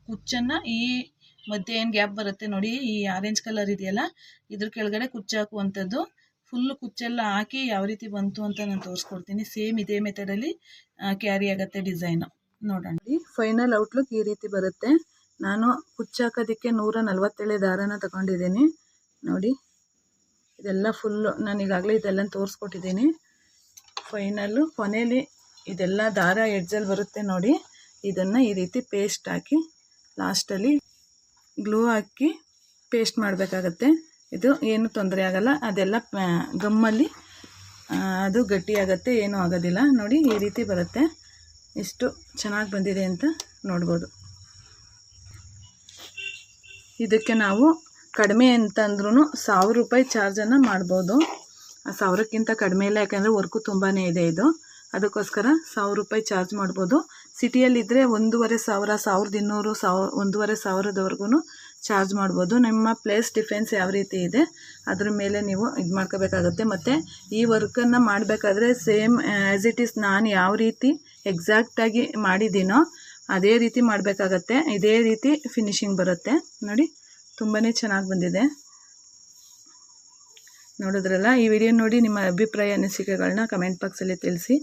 ಕುಚ್ಚನ್ನು ಈ ಮಧ್ಯೆ ಏನು ಗ್ಯಾಪ್ ಬರುತ್ತೆ ನೋಡಿ, ಈ ಆರೆಂಜ್ ಕಲರ್ ಇದೆಯಲ್ಲ ಇದ್ರ ಕೆಳಗಡೆ ಕುಚ್ಚು ಹಾಕುವಂಥದ್ದು. ಫುಲ್ಲು ಕುಚ್ಚೆಲ್ಲ ಹಾಕಿ ಯಾವ ರೀತಿ ಬಂತು ಅಂತ ನಾನು ತೋರಿಸ್ಕೊಡ್ತೀನಿ. ಸೇಮ್ ಇದೇ ಮೆಥಡಲ್ಲಿ ಕ್ಯಾರಿ ಆಗುತ್ತೆ ಡಿಸೈನು. ನೋಡೋಣ. ಫೈನಲ್ ಔಟ್ಲುಕ್ ಈ ರೀತಿ ಬರುತ್ತೆ. ನಾನು ಕುಚ್ಚು ಹಾಕೋದಕ್ಕೆ 147 ದಾರನ ತಗೊಂಡಿದ್ದೀನಿ ನೋಡಿ. ಇದೆಲ್ಲ ಫುಲ್ಲು ನಾನು ಈಗಾಗಲೇ ಇದೆಲ್ಲ ತೋರಿಸ್ಕೊಟ್ಟಿದ್ದೀನಿ. ಫೈನಲ್ಲು ಕೊನೆಯಲ್ಲಿ ಇದೆಲ್ಲ ದಾರ ಎಡ್ಜಲ್ಲಿ ಬರುತ್ತೆ ನೋಡಿ. ಇದನ್ನು ಈ ರೀತಿ ಪೇಸ್ಟ್ ಹಾಕಿ ಲಾಸ್ಟಲ್ಲಿ ಗ್ಲೂ ಹಾಕಿ ಪೇಸ್ಟ್ ಮಾಡಬೇಕಾಗತ್ತೆ. ಇದು ಏನು ತೊಂದರೆ ಆಗಲ್ಲ, ಅದೆಲ್ಲ ಗಮ್ಮಲ್ಲಿ ಅದು ಗಟ್ಟಿಯಾಗತ್ತೆ, ಏನೂ ಆಗೋದಿಲ್ಲ. ನೋಡಿ ಈ ರೀತಿ ಬರುತ್ತೆ. ಎಷ್ಟು ಚೆನ್ನಾಗಿ ಬಂದಿದೆ ಅಂತ ನೋಡ್ಬೋದು. ಇದಕ್ಕೆ ನಾವು ಕಡಿಮೆ ಅಂತಂದ್ರೂ 1000 ರೂಪಾಯಿ ಚಾರ್ಜನ್ನು ಮಾಡ್ಬೋದು. 1000ಕ್ಕಿಂತ ಕಡಿಮೆ ಇಲ್ಲ, ಯಾಕೆಂದರೆ ವರ್ಕು ತುಂಬಾ ಇದೆ ಇದು. ಅದಕ್ಕೋಸ್ಕರ 1000 ರೂಪಾಯಿ ಚಾರ್ಜ್ ಮಾಡ್ಬೋದು. ಸಿಟಿಯಲ್ಲಿದ್ದರೆ 1500, 1200, 1500ವರೆಗೂ ಚಾರ್ಜ್ ಮಾಡ್ಬೋದು. ನಿಮ್ಮ ಪ್ಲೇಸ್ ಡಿಫೆನ್ಸ್ ಯಾವ ರೀತಿ ಇದೆ ಅದ್ರ ಮೇಲೆ ನೀವು ಇದು ಮಾಡ್ಕೋಬೇಕಾಗುತ್ತೆ. ಮತ್ತು ಈ ವರ್ಕನ್ನು ಮಾಡಬೇಕಾದ್ರೆ ಸೇಮ್ ಆ್ಯಸ್ ಇಟ್ ಈಸ್ ನಾನು ಯಾವ ರೀತಿ ಎಕ್ಸಾಕ್ಟಾಗಿ ಮಾಡಿದ್ದೀನೋ ಅದೇ ರೀತಿ ಮಾಡಬೇಕಾಗತ್ತೆ. ಇದೇ ರೀತಿ ಫಿನಿಶಿಂಗ್ ಬರುತ್ತೆ ನೋಡಿ. ತುಂಬಾ ಚೆನ್ನಾಗಿ ಬಂದಿದೆ. ನೋಡಿದ್ರಲ್ಲ, ಈ ವಿಡಿಯೋ ನೋಡಿ ನಿಮ್ಮ ಅಭಿಪ್ರಾಯ ಅನಿಸಿಕೆಗಳನ್ನ ಕಮೆಂಟ್ ಬಾಕ್ಸಲ್ಲಿ ತಿಳಿಸಿ.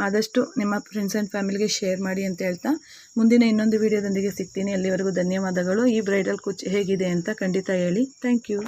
ಆದಷ್ಟು ನಿಮ್ಮ ಫ್ರೆಂಡ್ಸ್ ಆ್ಯಂಡ್ ಫ್ಯಾಮಿಲಿಗೆ ಶೇರ್ ಮಾಡಿ ಅಂತ ಹೇಳ್ತಾ, ಮುಂದಿನ ಇನ್ನೊಂದು ವಿಡಿಯೋದೊಂದಿಗೆ ಸಿಗ್ತೀನಿ. ಅಲ್ಲಿವರೆಗೂ ಧನ್ಯವಾದಗಳು. ಈ ಬ್ರೈಡಲ್ ಕುಚ್ ಹೇಗಿದೆ ಅಂತ ಖಂಡಿತ ಹೇಳಿ. Thank you.